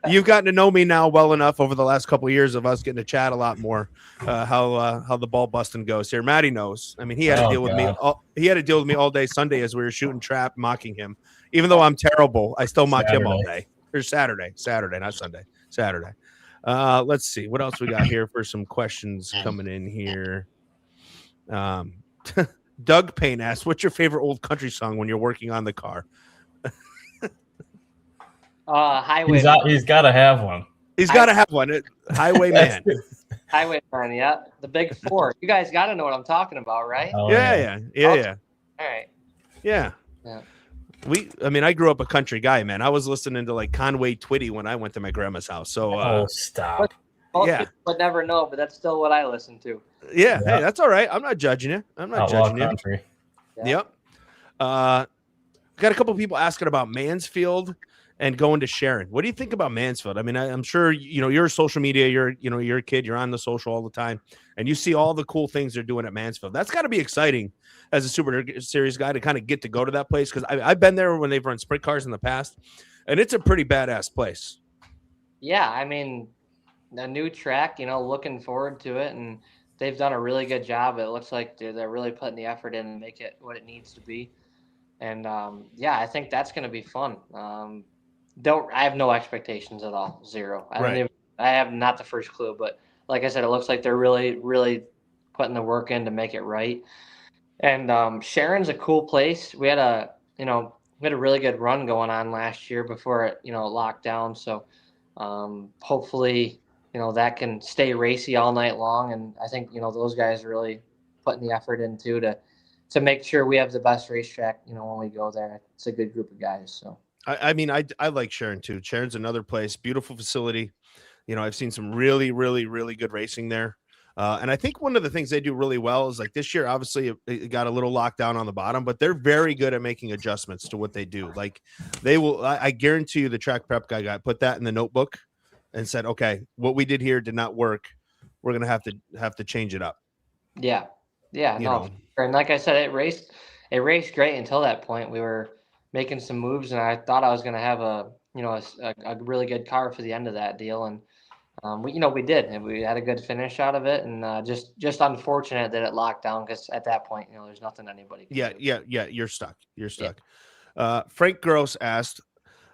You've gotten to know me now well enough over the last couple of years of us getting to chat a lot more. How the ball busting goes here. Matty knows. I mean, he had to deal with me. He had to deal with me all day Sunday as we were shooting trap, mocking him. Even though I'm terrible, I still mock him all day. Or Saturday, not Sunday. Saturday. Let's see what else we got here for some questions coming in here. Doug Payne asks, "What's your favorite old country song when you're working on the car?" Highway. He's got to have one. He's got to have one. Highwayman. Highwayman. Yeah, the big four. You guys got to know what I'm talking about, right? Oh, yeah. All right. Yeah. I grew up a country guy, man. I was listening to like Conway Twitty when I went to my grandma's house. So, stop. Most people would never know, but that's still what I listen to. Yeah. Hey, that's all right. I'm not judging you. Country. Yep. Got a couple people asking about Mansfield and going to Sharon. What do you think about Mansfield? I mean, I'm sure you're social media. You're a kid. You're on the social all the time, and you see all the cool things they're doing at Mansfield. That's got to be exciting as a Super Series guy to kind of get to go to that place, because I've been there when they've run sprint cars in the past, and it's a pretty badass place. Yeah, I mean, a new track. Looking forward to it, and they've done a really good job. It looks like they're really putting the effort in and make it what it needs to be. And I think that's going to be fun. I have no expectations at all. Zero. I have not the first clue, but like I said, it looks like they're really, really putting the work in to make it right. And Sharon's a cool place. We had a really good run going on last year before it, locked down. So hopefully, that can stay racy all night long. And I think, those guys are really putting the effort into to make sure we have the best racetrack, when we go there. It's a good group of guys. So. I like Sharon too. Sharon's another place, beautiful facility. I've seen some really, really, really good racing there. And I think one of the things they do really well is, like, this year, obviously it got a little lockdown on the bottom, but they're very good at making adjustments to what they do. Like, they will, I guarantee you the track prep guy put that in the notebook and said, okay, what we did here did not work. We're going to have to change it up. Yeah. No. And like I said, it raced great until that point. We were making some moves, and I thought I was going to have a really good car for the end of that deal. And we did, and we had a good finish out of it. And just unfortunate that it locked down, because at that point, there's nothing anybody can do. Yeah. You're stuck. Yeah. Frank Gross ask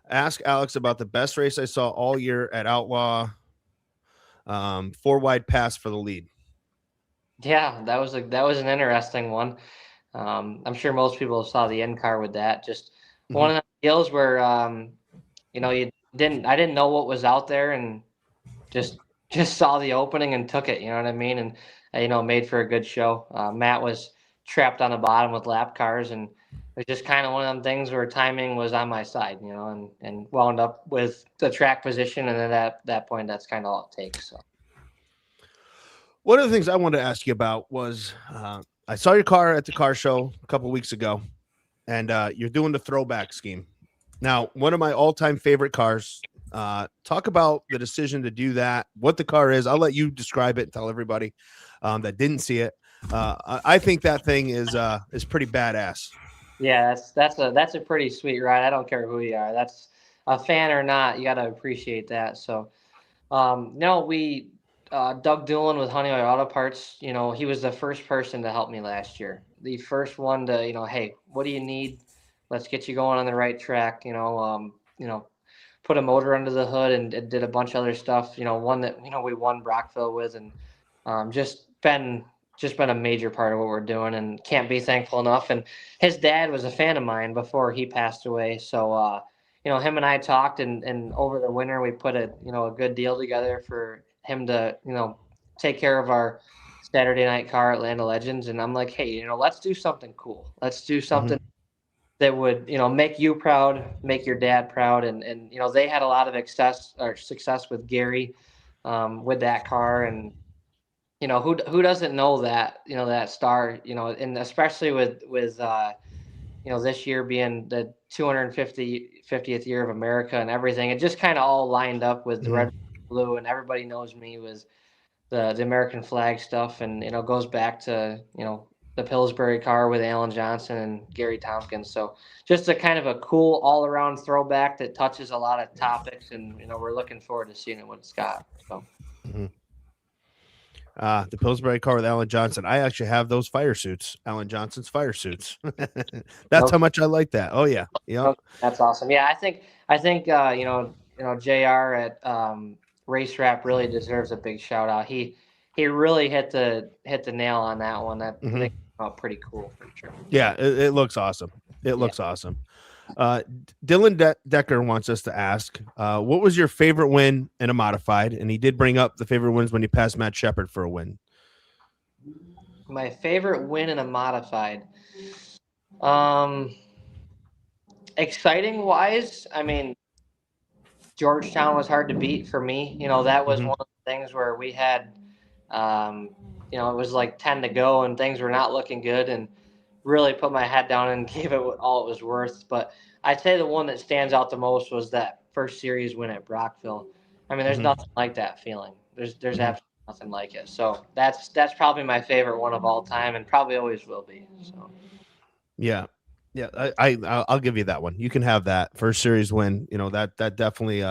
Alex about the best race I saw all year at Outlaw. 4 wide pass for the lead. Yeah, that was an interesting one. I'm sure most people saw the end car with that. Just one of the deals where I didn't know what was out there, and just saw the opening and took it. You know what I mean? And made for a good show. Matt was trapped on the bottom with lap cars, and it was just kind of one of them things where timing was on my side, and wound up with the track position, and then at that point, that's kind of all it takes. So. One of the things I wanted to ask you about was I saw your car at the car show a couple weeks ago, and you're doing the throwback scheme. Now, one of my all-time favorite cars. Talk about the decision to do that, what the car is. I'll let you describe it and tell everybody that didn't see it. I think that thing is pretty badass. Yeah, that's a pretty sweet ride. I don't care who you are. That's a fan or not. You got to appreciate that. So, we Doug Doolan with Honeywell Auto Parts. He was the first person to help me last year. The first one to hey, what do you need? Let's get you going on the right track. Put a motor under the hood and did a bunch of other stuff. One that we won Brockville with, and just been a major part of what we're doing, and can't be thankful enough. And his dad was a fan of mine before he passed away. So, him and I talked, and over the winter we put a good deal together for him to, take care of our Saturday night car at Land of Legends. And I'm like, hey, let's do something cool. Let's do something that would, make you proud, make your dad proud. And they had a lot of success with Gary, with that car. And, who doesn't know that, that star, and especially with this year being the 250th year of America and everything, it just kind of all lined up with the red, blue, and everybody knows me with the American flag stuff. And, goes back to, the Pillsbury car with Alan Johnson and Gary Tompkins. So just a kind of a cool all around throwback that touches a lot of topics, and, we're looking forward to seeing what it's got. So. The Pillsbury car with Alan Johnson. I actually have those fire suits, Alan Johnson's fire suits. That's how much I like that. Oh yeah. Yeah. That's awesome. Yeah. I think, JR at, Race Wrap really deserves a big shout out. He really hit the nail on that one. That I think pretty cool for sure. Yeah, it looks awesome. It looks awesome. Dylan Decker wants us to ask, what was your favorite win in a modified? And he did bring up the favorite wins when you passed Matt Shepard for a win. My favorite win in a modified. Exciting wise, I mean, Georgetown was hard to beat for me. That was one of the things where we had, it was like 10 to go and things were not looking good, and really put my head down and gave it all it was worth. But I'd say the one that stands out the most was that first series win at Brockville. I mean, there's nothing like that feeling. There's absolutely nothing like it. So that's probably my favorite one of all time, and probably always will be. So. Yeah. Yeah, I'll give you that one. You can have that first series win. That definitely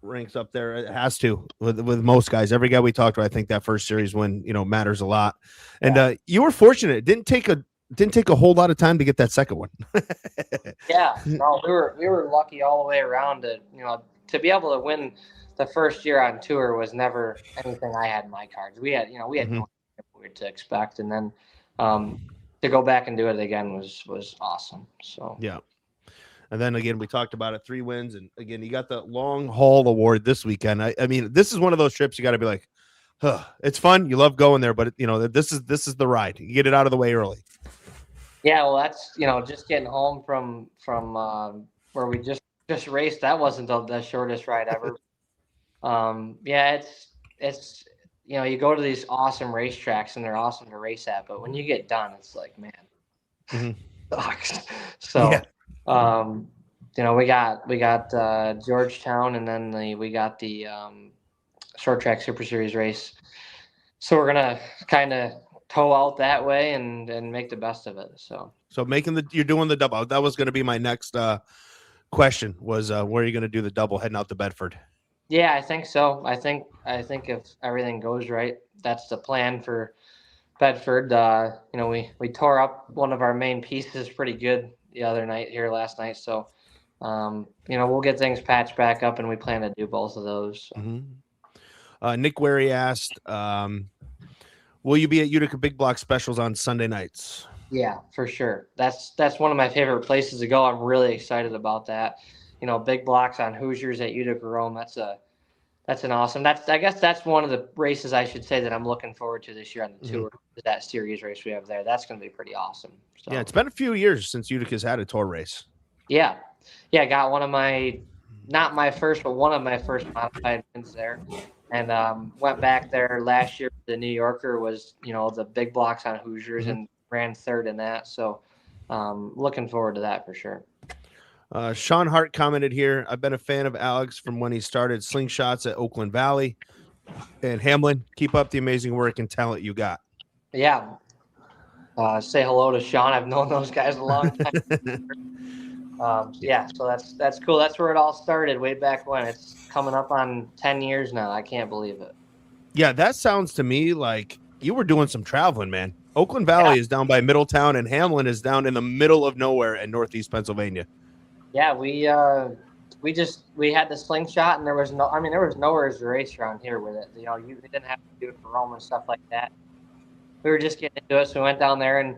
ranks up there. It has to with most guys. Every guy we talked to, I think that first series win matters a lot. And you were fortunate. It didn't take a whole lot of time to get that second one. Yeah, no, we were lucky all the way around. To be able to win the first year on tour was never anything I had in my cards. We had no idea what to expect, and then. To go back and do it again was awesome. So yeah. And then again, we talked about it, 3 wins, and again, you got the long haul award this weekend. I mean, this is one of those trips you got to be like, it's fun. You love going there, but this is the ride. You get it out of the way early. Yeah, well, that's just getting home from where we just raced. That wasn't the shortest ride ever. Yeah, it's. You go to these awesome racetracks and they're awesome to race at, but when you get done, it's like, man, sucks. So, we got Georgetown, and then we got the short track Super Series race. So we're gonna kind of tow out that way and make the best of it. So you're doing the double. That was going to be my next question. Was where are you going to do the double heading out to Bedford? Yeah, I think so. I think if everything goes right, that's the plan for Bedford. We tore up one of our main pieces pretty good the other night here last night. So, we'll get things patched back up, and we plan to do both of those. So. Nick Wary asked, will you be at Utica Big Block Specials on Sunday nights? Yeah, for sure. That's one of my favorite places to go. I'm really excited about that. Big blocks on Hoosiers at Utica Rome. That's an awesome. I guess that's one of the races I should say that I'm looking forward to this year on the tour. Is that series race we have there. That's going to be pretty awesome. So, Yeah, it's been a few years since Utica's had a tour race. yeah. I got one of my, not my first, but one of my first modified wins there, and went back there last year. The New Yorker was, the big blocks on Hoosiers and ran third in that. So, looking forward to that for sure. Sean Hart commented here, I've been a fan of Alex from when he started slingshots at Oakland Valley and Hamlin. Keep up the amazing work and talent you got. Yeah. Say hello to Sean. I've known those guys a long time. So that's cool. That's where it all started way back when. It's coming up on 10 years now. I can't believe it. Yeah, that sounds to me like you were doing some traveling, man. Oakland Valley is down by Middletown and Hamlin is down in the middle of nowhere in Northeast Pennsylvania. Yeah, we had the slingshot, and there was nowhere to race around here with it. You didn't have to do it for Rome and stuff like that. We were just getting into it, so we went down there, and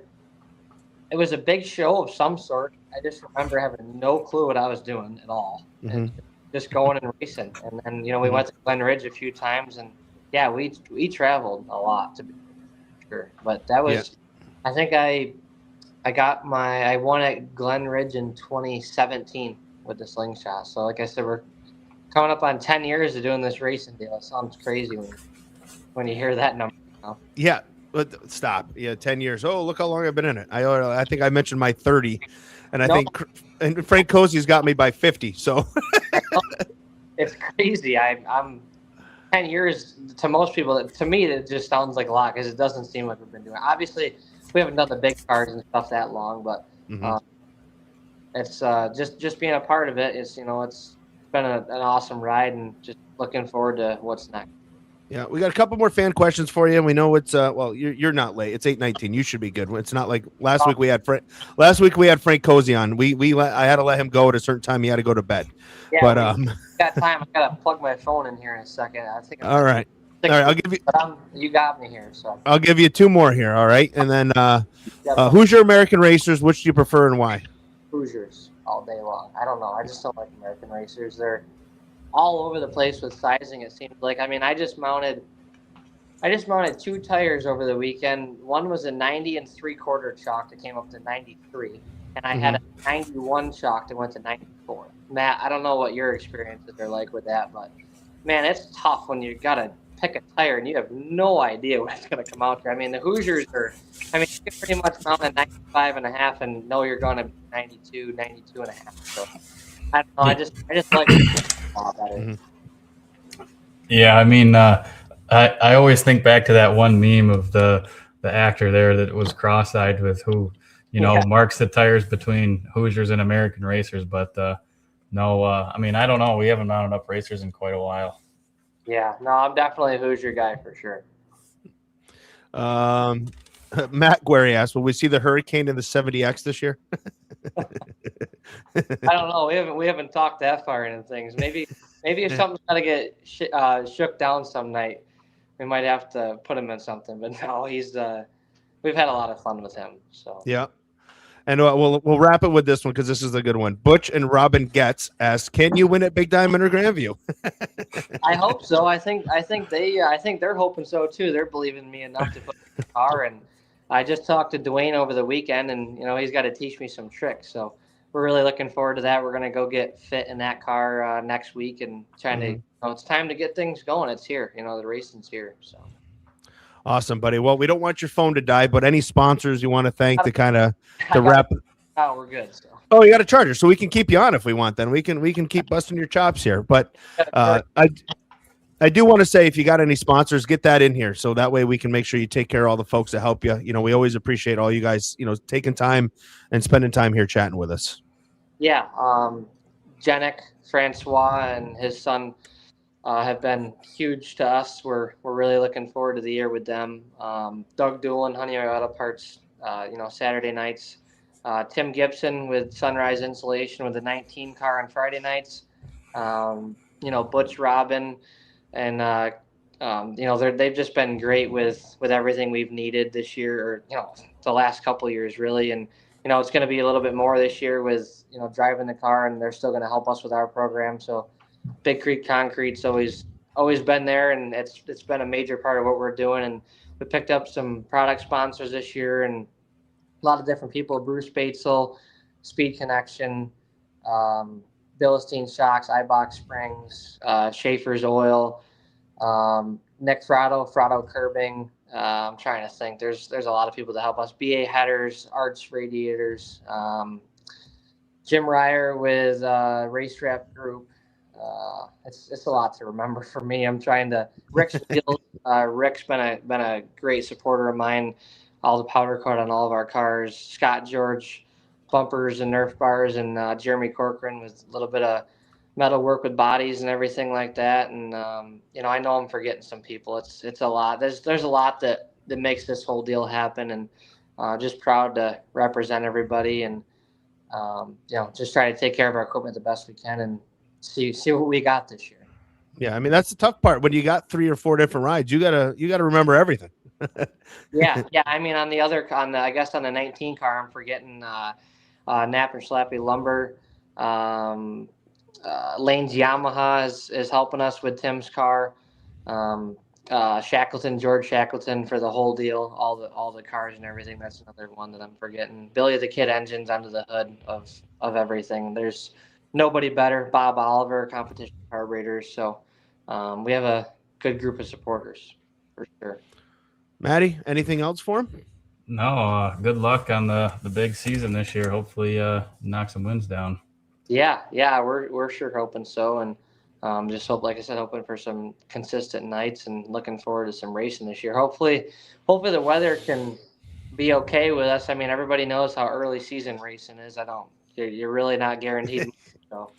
it was a big show of some sort. I just remember having no clue what I was doing at all, and just going and racing. And then we went to Glen Ridge a few times, and we traveled a lot to be sure. But that was, I think I won at Glen Ridge in 2017 with the slingshot. So like I said, we're coming up on 10 years of doing this racing deal. It sounds crazy when you hear that number. Yeah, but stop. Yeah, 10 years. Oh, look how long I've been in it. I think I mentioned my 30, and I think Frank Cozy's got me by 50. So it's crazy. I'm 10 years to most people. To me, it just sounds like a lot because it doesn't seem like we've been doing it. Obviously, we haven't done the big cars and stuff that long, but it's just being a part of it. It's been an awesome ride, and just looking forward to what's next. Yeah, we got a couple more fan questions for you. We know it's you're not late. It's 8:19. You should be good. It's not like last week we had Frank Cozy on. I had to let him go at a certain time. He had to go to bed. Yeah, but got time. I gotta plug my phone in here in a second. I think. All right. I'll give you. You got me here, so I'll give you two more here. All right, and then who's your American racers? Which do you prefer and why? Hoosiers all day long. I don't know. I just don't like American racers. They're all over the place with sizing. It seems like. I mean, I just mounted 2 tires over the weekend. One was a 90 3/4 shock that came up to 93, and I had a 91 shock that went to 94. Matt, I don't know what your experiences are like with that, but man, it's tough when you gotta pick a tire and you have no idea what it's going to come out to. I mean, the Hoosiers you can pretty much mount a 95.5 and know you're going to be 92 and a half. So I don't know. I just like it a lot better. Yeah, I mean, I always think back to that one meme of the actor there that was cross-eyed with who, marks the tires between Hoosiers and American racers. But no, I mean, I don't know. We haven't mounted up racers in quite a while. Yeah, no, I'm definitely a Hoosier guy for sure. Matt Guerry asked, will we see the Hurricane in the 70X this year? I don't know. We haven't talked that far into things. Maybe if something's got to get shook down some night, we might have to put him in something. But no, we've had a lot of fun with him. So yeah. And we'll wrap it with this one because this is a good one. Butch and Robin Getz asked, "Can you win at Big Diamond or Grandview?" I hope so. I think they're hoping so too. They're believing in me enough to put in the car. And I just talked to Dwayne over the weekend, and he's got to teach me some tricks. So we're really looking forward to that. We're gonna go get fit in that car next week and trying to. It's time to get things going. It's here. The racing's here. So. Awesome, buddy. Well, we don't want your phone to die, but any sponsors you want to thank to wrap. Oh, we're good. So. Oh, you got a charger, so we can keep you on if we want. Then we can keep busting your chops here. But I do want to say, if you got any sponsors, get that in here, so that way we can make sure you take care of all the folks that help you. We always appreciate all you guys, taking time and spending time here chatting with us. Yeah, Jenik, Francois, and his son. Have been huge to us. We're really looking forward to the year with them. Doug Doolin, Honey Auto Parts, Saturday nights. Tim Gibson with Sunrise Insulation with the 19 car on Friday nights. Butch Robin, and they've just been great with everything we've needed this year, or the last couple of years really. And it's going to be a little bit more this year with driving the car, and they're still going to help us with our program. So. Big Creek Concrete's always always been there, and it's been a major part of what we're doing. And we picked up some product sponsors this year, and a lot of different people: Bruce Batesel, Speed Connection, Bilstein Shocks, iBox Springs, Schaefer's Oil, Nick Frotto Curbing. I'm trying to think. There's a lot of people to help us. BA Headers, Arts Radiators, Jim Ryer with Race Wrap Group. It's a lot to remember for me. I'm trying to. Rick's Wheels. Rick's been a great supporter of mine. All the powder coat on all of our cars. Scott George, bumpers and Nerf bars, and Jeremy Corcoran with a little bit of metal work with bodies and everything like that. And I know I'm forgetting some people. It's a lot. There's a lot that makes this whole deal happen, and just proud to represent everybody, and just try to take care of our equipment the best we can, and see what we got this year. Yeah, I mean that's the tough part. When you got 3 or 4 different rides, you gotta remember everything. yeah. I mean, on the 19 car, I'm forgetting Nap and Slappy Lumber. Lane's Yamaha is helping us with Tim's car. George Shackleton for the whole deal, all the cars and everything. That's another one that I'm forgetting. Billy the Kid Engines under the hood of everything. There's nobody better. Bob Oliver, Competition Carburetors. So we have a good group of supporters for sure. Maddie, anything else for him? No, good luck on the big season this year. Hopefully knock some wins down. Yeah, we're sure hoping so, and just hoping for some consistent nights, and looking forward to some racing this year. Hopefully the weather can be okay with us. I mean, everybody knows how early season racing is. You're really not guaranteed. So.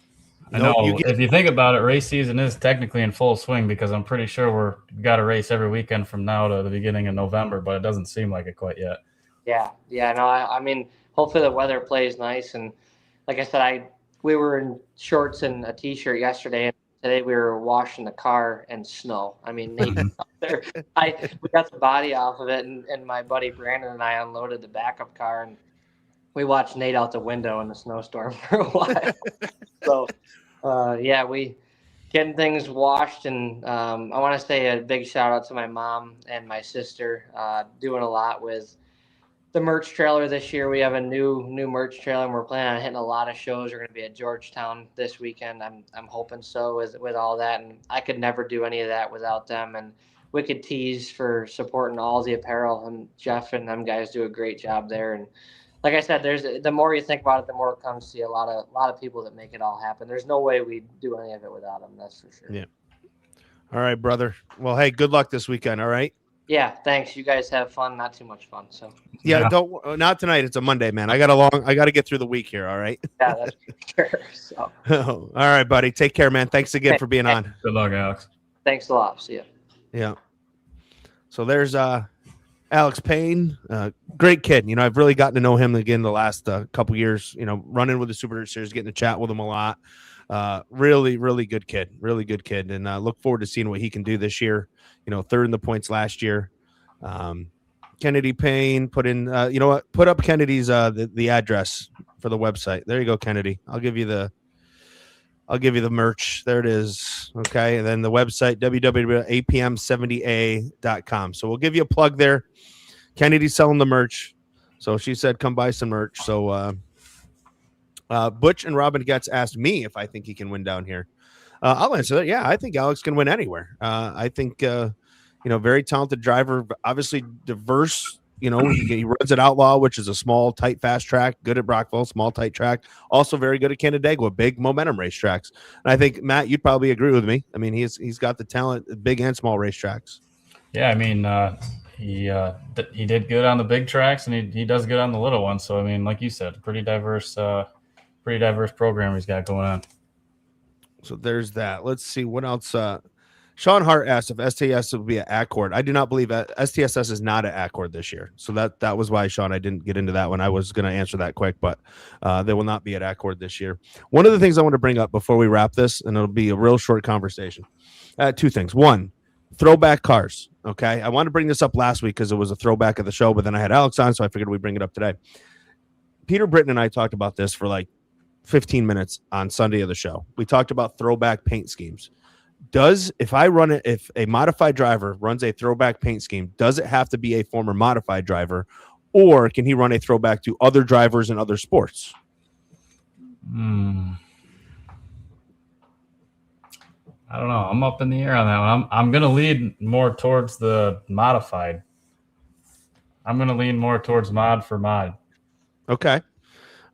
I know. If you think about it, race season is technically in full swing, because I'm pretty sure we've got a race every weekend from now to the beginning of November, but it doesn't seem like it quite yet. Yeah. No, I mean, hopefully the weather plays nice, and like I said, we were in shorts and a t-shirt yesterday, and today we were washing the car in snow. I mean, Nate, we got the body off of it, and my buddy Brandon and I unloaded the backup car, and we watched Nate out the window in the snowstorm for a while. So, we getting things washed, and I want to say a big shout out to my mom and my sister, doing a lot with the merch trailer this year. We have a new merch trailer, and we're planning on hitting a lot of shows. We're going to be at Georgetown this weekend. I'm hoping so with all that, and I could never do any of that without them. And Wicked Tees for supporting all the apparel, and Jeff and them guys do a great job there. And like I said, the more you think about it, the more it comes to you. A lot of people that make it all happen. There's no way we'd do any of it without them. That's for sure. Yeah. All right, brother. Well, hey, good luck this weekend. All right. Yeah, thanks. You guys have fun. Not too much fun. So. Yeah. Not tonight. It's a Monday, man. I got to get through the week here. All right. Yeah, that's for sure. So. All right, buddy. Take care, man. Thanks again for being on. Good luck, Alex. Thanks a lot. See ya. Yeah. So there's Alex Payne, great kid. I've really gotten to know him again the last couple years, running with the Super Series, getting to chat with him a lot. Really, really good kid. And look forward to seeing what he can do this year. Third in the points last year. Kennedy Payne put in, put up Kennedy's, the address for the website. There you go, Kennedy. I'll give you the merch. There it is. Okay. And then the website, www.apm70a.com. So we'll give you a plug there. Kennedy's selling the merch. So she said, come buy some merch. So Butch and Robin Getz asked me if I think he can win down here. I'll answer that. Yeah, I think Alex can win anywhere. I think, very talented driver, obviously diverse. He runs at Outlaw, which is a small, tight, fast track. Good at Brockville, small, tight track. Also very good at Canandaigua, big momentum racetracks. And I think, Matt, you'd probably agree with me. I mean, he's got the talent, big and small racetracks. Yeah, I mean, he did good on the big tracks, and he does good on the little ones. So I mean, like you said, pretty diverse program he's got going on. So there's that. Let's see what else. Sean Hart asked if STS will be at Accord. I do not believe STSS is not at Accord this year. So that was why, Sean, I didn't get into that one. I was going to answer that quick, but they will not be at Accord this year. One of the things I want to bring up before we wrap this, and it'll be a real short conversation. Two things. One, throwback cars. Okay. I wanted to bring this up last week because it was a throwback of the show, but then I had Alex on, so I figured we'd bring it up today. Peter Britton and I talked about this for like 15 minutes on Sunday of the show. We talked about throwback paint schemes. if a modified driver runs a throwback paint scheme, does it have to be a former modified driver, or can he run a throwback to other drivers in other sports? I don't know. I'm up in the air on that one. I'm going to lead more towards the modified. I'm going to lean more towards mod for mod. Okay.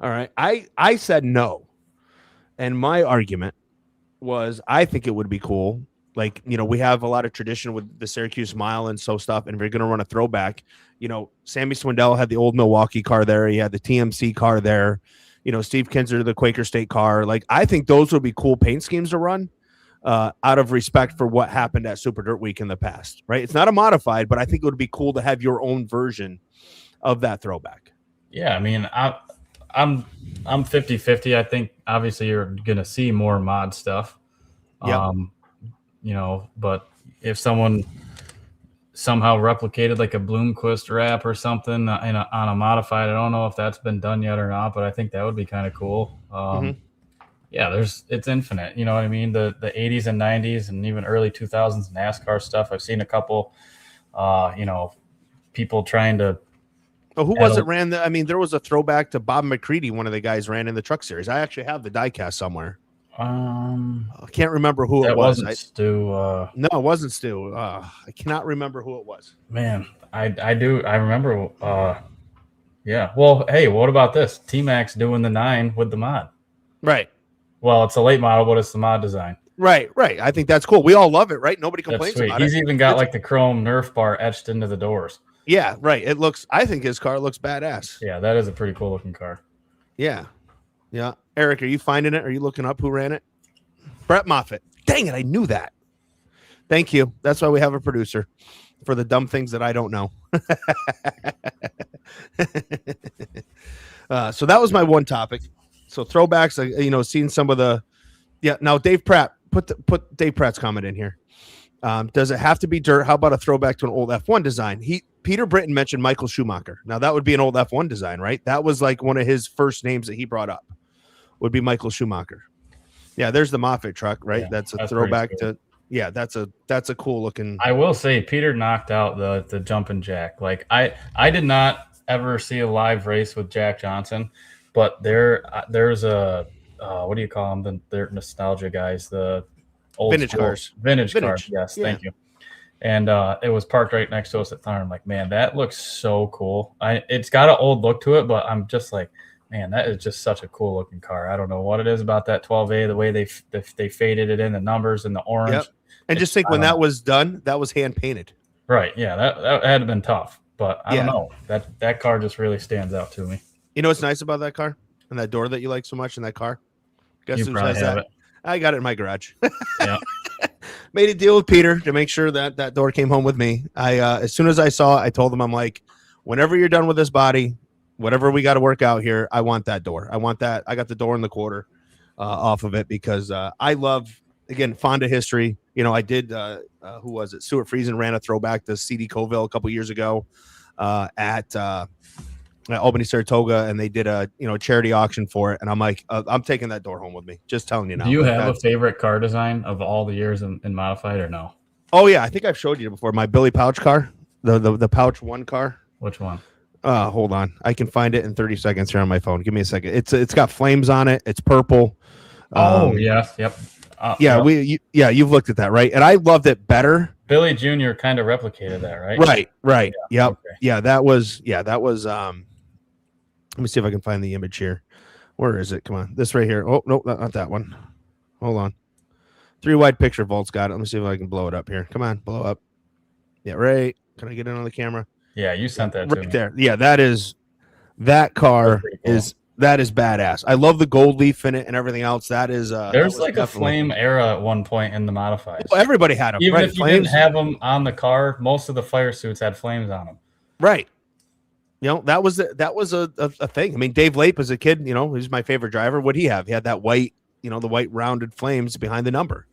All right. I said no. And my argument was I think it would be cool. Like, we have a lot of tradition with the Syracuse Mile and so stuff. And if you're going to run a throwback, Sammy Swindell had the old Milwaukee car there. He had the TMC car there. Steve Kinzer, the Quaker State car. Like, I think those would be cool paint schemes to run. Out of respect for what happened at Super Dirt Week in the past, right? It's not a modified, but I think it would be cool to have your own version of that throwback. Yeah, I mean, I'm 50-50. I think obviously you're going to see more mod stuff. Yep. But if someone somehow replicated like a Bloomquist wrap or something on a modified, I don't know if that's been done yet or not, but I think that would be kind of cool. Yeah, it's infinite. You know what I mean? The 80s and 90s and even early 2000s NASCAR stuff. I've seen a couple, people trying to. Oh, who was it ran the? I mean, there was a throwback to Bob McCready. One of the guys ran in the Truck Series. I actually have the diecast somewhere. I can't remember who it was. Wasn't Stu. No, it wasn't Stu. I cannot remember who it was. Man, I do. I remember. Yeah. Well, hey, what about this? T-Max doing the 9 with the mod. Right. Well, it's a late model, but it's the mod design. Right. I think that's cool. We all love it, right? Nobody complains about it. He's even got like the chrome Nerf bar etched into the doors. Yeah, right. I think his car looks badass. Yeah, that is a pretty cool looking car. Yeah. Eric, are you finding it? Are you looking up who ran it? Brett Moffitt. Dang it, I knew that. Thank you. That's why we have a producer, for the dumb things that I don't know. So that was my one topic. So throwbacks, seeing some of the, Now Dave Pratt, put Dave Pratt's comment in here. Does it have to be dirt? How about a throwback to an old F1 design? Peter Britton mentioned Michael Schumacher. Now that would be an old F1 design, right? That was like one of his first names that he brought up. Would be Michael Schumacher. Yeah, there's the Moffitt truck, right? Yeah, that's a throwback to. Yeah, that's a cool looking. I will say Peter knocked out the jumping jack. Like I did not ever see a live race with Jack Johnson. But there's a what do you call them? They're nostalgia guys, the old vintage school, cars. Vintage cars. Yes, yeah. Thank you. And it was parked right next to us at Thunder. I'm like, man, that looks so cool. It's got an old look to it, but I'm just like, man, that is just such a cool looking car. I don't know what it is about that 12A, the way they faded it in, the numbers and the orange. Yep. And just think when that was done, that was hand painted. Right. Yeah, that had been tough, but I don't know. That car just really stands out to me. You know what's nice about that car and that door that you like so much in that car? Guess who has that? I got it in my garage. Yeah. Made a deal with Peter to make sure that door came home with me. As soon as I saw it, I told him, I'm like, whenever you're done with this body, whatever we got to work out here, I want that door. I want that. I got the door in the quarter off of it because I love, again, Fonda history. I did, who was it? Stuart Friesen ran a throwback to CD Coville a couple years ago at Albany, Saratoga, and they did a charity auction for it. And I'm like, I'm taking that door home with me. Just telling you now. Do you have a favorite car design of all the years in modified or no? Oh yeah, I think I've showed you before. My Billy Pouch car, the Pouch 1 car. Which one? Hold on, I can find it in 30 seconds here on my phone. Give me a second. It's got flames on it. It's purple. Yes, yep. You've looked at that, right? And I loved it better. Billy Jr. kind of replicated that, right? Right. Yeah, yep. Okay. Yeah, that was. Let me see if I can find the image here. Where is it? Come on, this right here. Oh no, not that one. Hold on. 3 wide picture Volt's got it. Let me see if I can blow it up here. Come on, blow up. Yeah, right. Can I get in on the camera? Yeah, you sent that to right me. There. Yeah, that car cool. is badass. I love the gold leaf in it and everything else. There's like a flame era at one point in the modifieds. Well, everybody had them. Even right? if you didn't have them on the car, most of the fire suits had flames on them. Right. That was a thing. I mean, Dave Lape as a kid, he's my favorite driver. What'd he have? He had that white, the white rounded flames behind the number.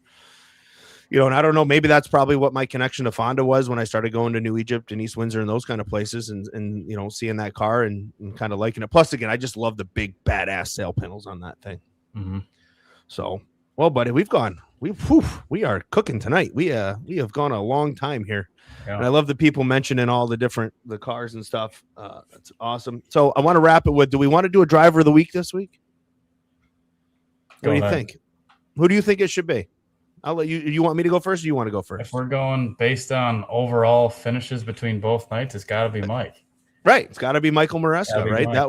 And I don't know, maybe that's probably what my connection to Fonda was when I started going to New Egypt and East Windsor and those kind of places and seeing that car and kind of liking it. Plus, again, I just love the big badass sail panels on that thing. Mm-hmm. So, Well, buddy, we are cooking tonight. We have gone a long time here. Yeah. And I love the people mentioning all the cars and stuff. That's awesome. So I want to wrap it with, do we want to do a driver of the week this week? What do you think? Who do you think it should be? I'll let you. You want me to go first, or you want to go first? If we're going based on overall finishes between both nights, it's got to be Mike. Right, it's got to be Michael Maresca, right? Mike. That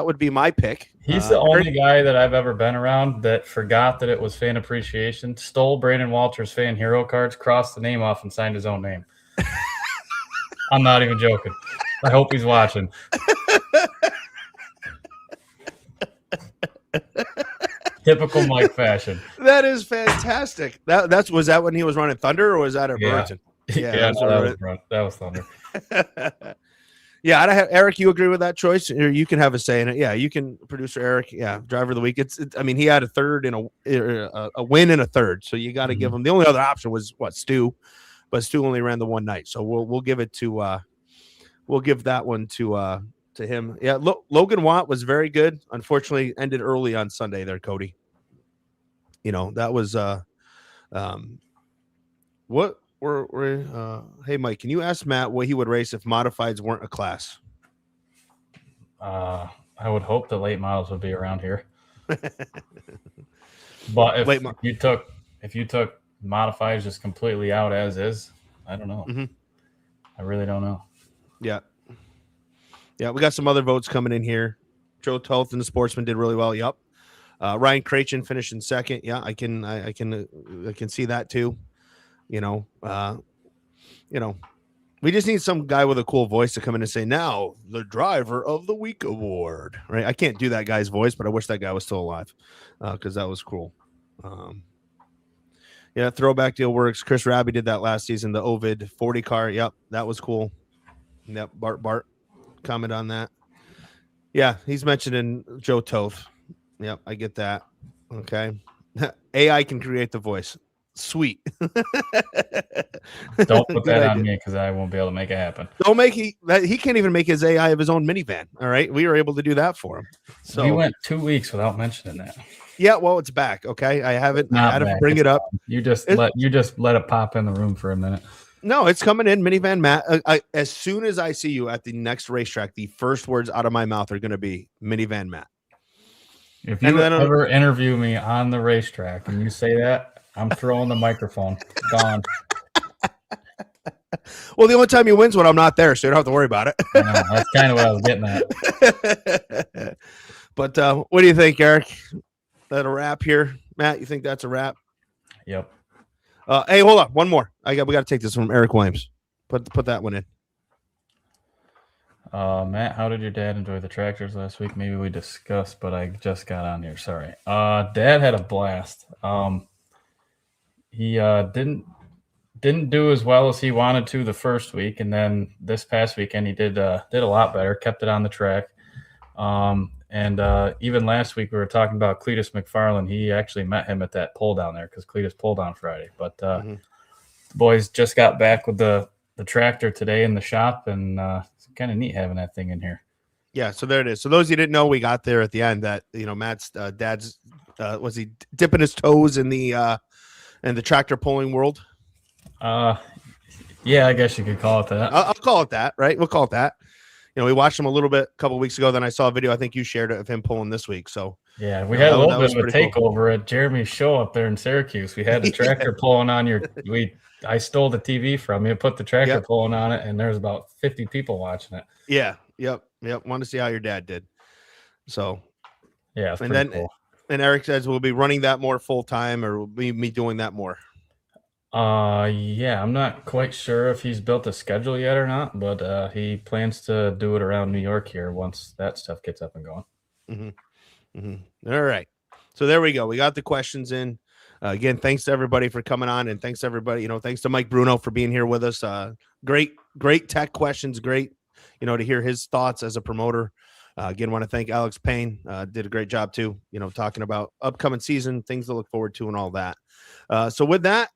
would be my pick. He's the only guy that I've ever been around that forgot that it was fan appreciation, stole Brandon Walters' fan hero cards, crossed the name off, and signed his own name. I'm not even joking. I hope he's watching. Typical Mike fashion. That is fantastic. Was that when he was running Thunder, or was that at Brewerton? Yeah, that was Thunder. Yeah, Eric, you agree with that choice? Or you can have a say in it. Yeah, you can, producer Eric. Yeah, driver of the week. I mean, he had a third and a win and a third, so you got to give him. The only other option was Stu, but Stu only ran the one night, so we'll give it to we'll give that one to him. Yeah, Logan Watt was very good. Unfortunately, ended early on Sunday there, Cody. You know, that was what. Hey, Mike, can you ask Matt what he would race if modifieds weren't a class? I would hope the late models would be around here. But if you took modifieds just completely out as is, I don't know. Mm-hmm. I really don't know. Yeah, we got some other votes coming in here. Joe Toth and the Sportsman did really well. Yep. Ryan Krachin finished in second. Yeah, I can see that too. You know, we just need some guy with a cool voice to come in and say, now the driver of the week award, right? I can't do that guy's voice, but I wish that guy was still alive because that was cool. Yeah, throwback deal works. Chris Raby did that last season, the Ovid 40 car. Yep, that was cool. Yep, Bart, comment on that. Yeah, he's mentioning Joe Toth. Yep, I get that. Okay. AI can create the voice. Sweet. Don't put that on me because I won't be able to make it happen. Don't make he can't even make his AI of his own minivan. All right, we were able to do that for him. So we went 2 weeks without mentioning that. Yeah, well, it's back. Okay, I haven't. I had to bring it up. You just let it pop in the room for a minute. No, it's coming in, minivan Matt. As soon as I see you at the next racetrack, the first words out of my mouth are going to be minivan Matt. If you ever interview me on the racetrack and you say that, I'm throwing the microphone. Gone. Well, the only time you win's when I'm not there, so you don't have to worry about it. I know, that's kind of what I was getting at. But what do you think, Eric? That a wrap here? Matt, you think that's a wrap? Yep. Hey, hold on. One more. We got to take this from Eric Williams. Put that one in. Matt, how did your dad enjoy the tractors last week? Maybe we discussed, but I just got on here. Sorry. Dad had a blast. He didn't do as well as he wanted to the first week, and then this past weekend he did a lot better. Kept it on the track. And even last week we were talking about Cletus McFarland. He actually met him at that pull down there because Cletus pulled on Friday. But the boys just got back with the tractor today in the shop, and it's kind of neat having that thing in here. Yeah, so there it is. So those you didn't know, we got there at the end that Matt's dad's was he dipping his toes in the tractor pulling world? Yeah, I guess you could call it that. I'll call it that, right? We'll call it that. We watched him a little bit a couple of weeks ago. Then I saw a video. I think you shared it of him pulling this week. So yeah, we had a little bit of a takeover at Jeremy's show up there in Syracuse. We had the tractor pulling on I stole the TV from you, put the tractor pulling on it, and there's about 50 people watching it. Yeah. Yep. Want to see how your dad did. So yeah, it's and then cool. And Eric says we'll be running that more full time, or will be me doing that more. Yeah, I'm not quite sure if he's built a schedule yet or not, but he plans to do it around New York here once that stuff gets up and going. Mm-hmm. Mm-hmm. All right. So there we go. We got the questions in. Again, thanks to everybody for coming on, and thanks to everybody, thanks to Mike Bruno for being here with us. Great tech questions. Great, to hear his thoughts as a promoter. Again, want to thank Alex Payne. Did a great job too, talking about upcoming season, things to look forward to and all that. So with that,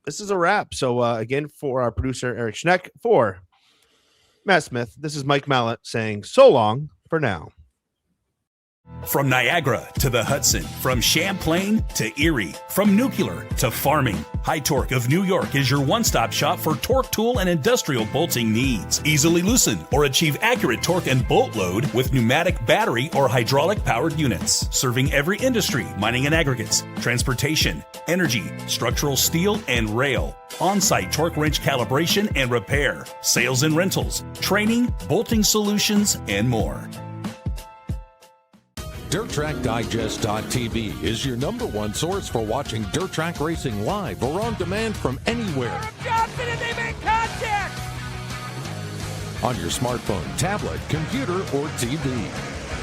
this is a wrap. So again, for our producer, Eric Schneck, for Matt Smith, this is Mike Mallett saying so long for now. From Niagara to the Hudson, from Champlain to Erie, from nuclear to farming, High Torque of New York is your one-stop shop for torque tool and industrial bolting needs. Easily loosen or achieve accurate torque and bolt load with pneumatic, battery, or hydraulic-powered units. Serving every industry, mining and aggregates, transportation, energy, structural steel, and rail. On-site torque wrench calibration and repair, sales and rentals, training, bolting solutions, and more. DirtTrackDigest.tv is your #1 source for watching dirt track racing live or on demand from anywhere. Johnson, and they make contact! On your smartphone, tablet, computer, or TV.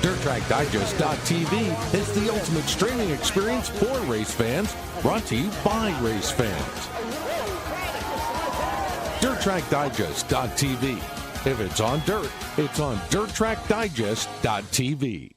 DirtTrackDigest.tv is the ultimate streaming experience for race fans, brought to you by race fans. DirtTrackDigest.tv. If it's on dirt, it's on DirtTrackDigest.tv.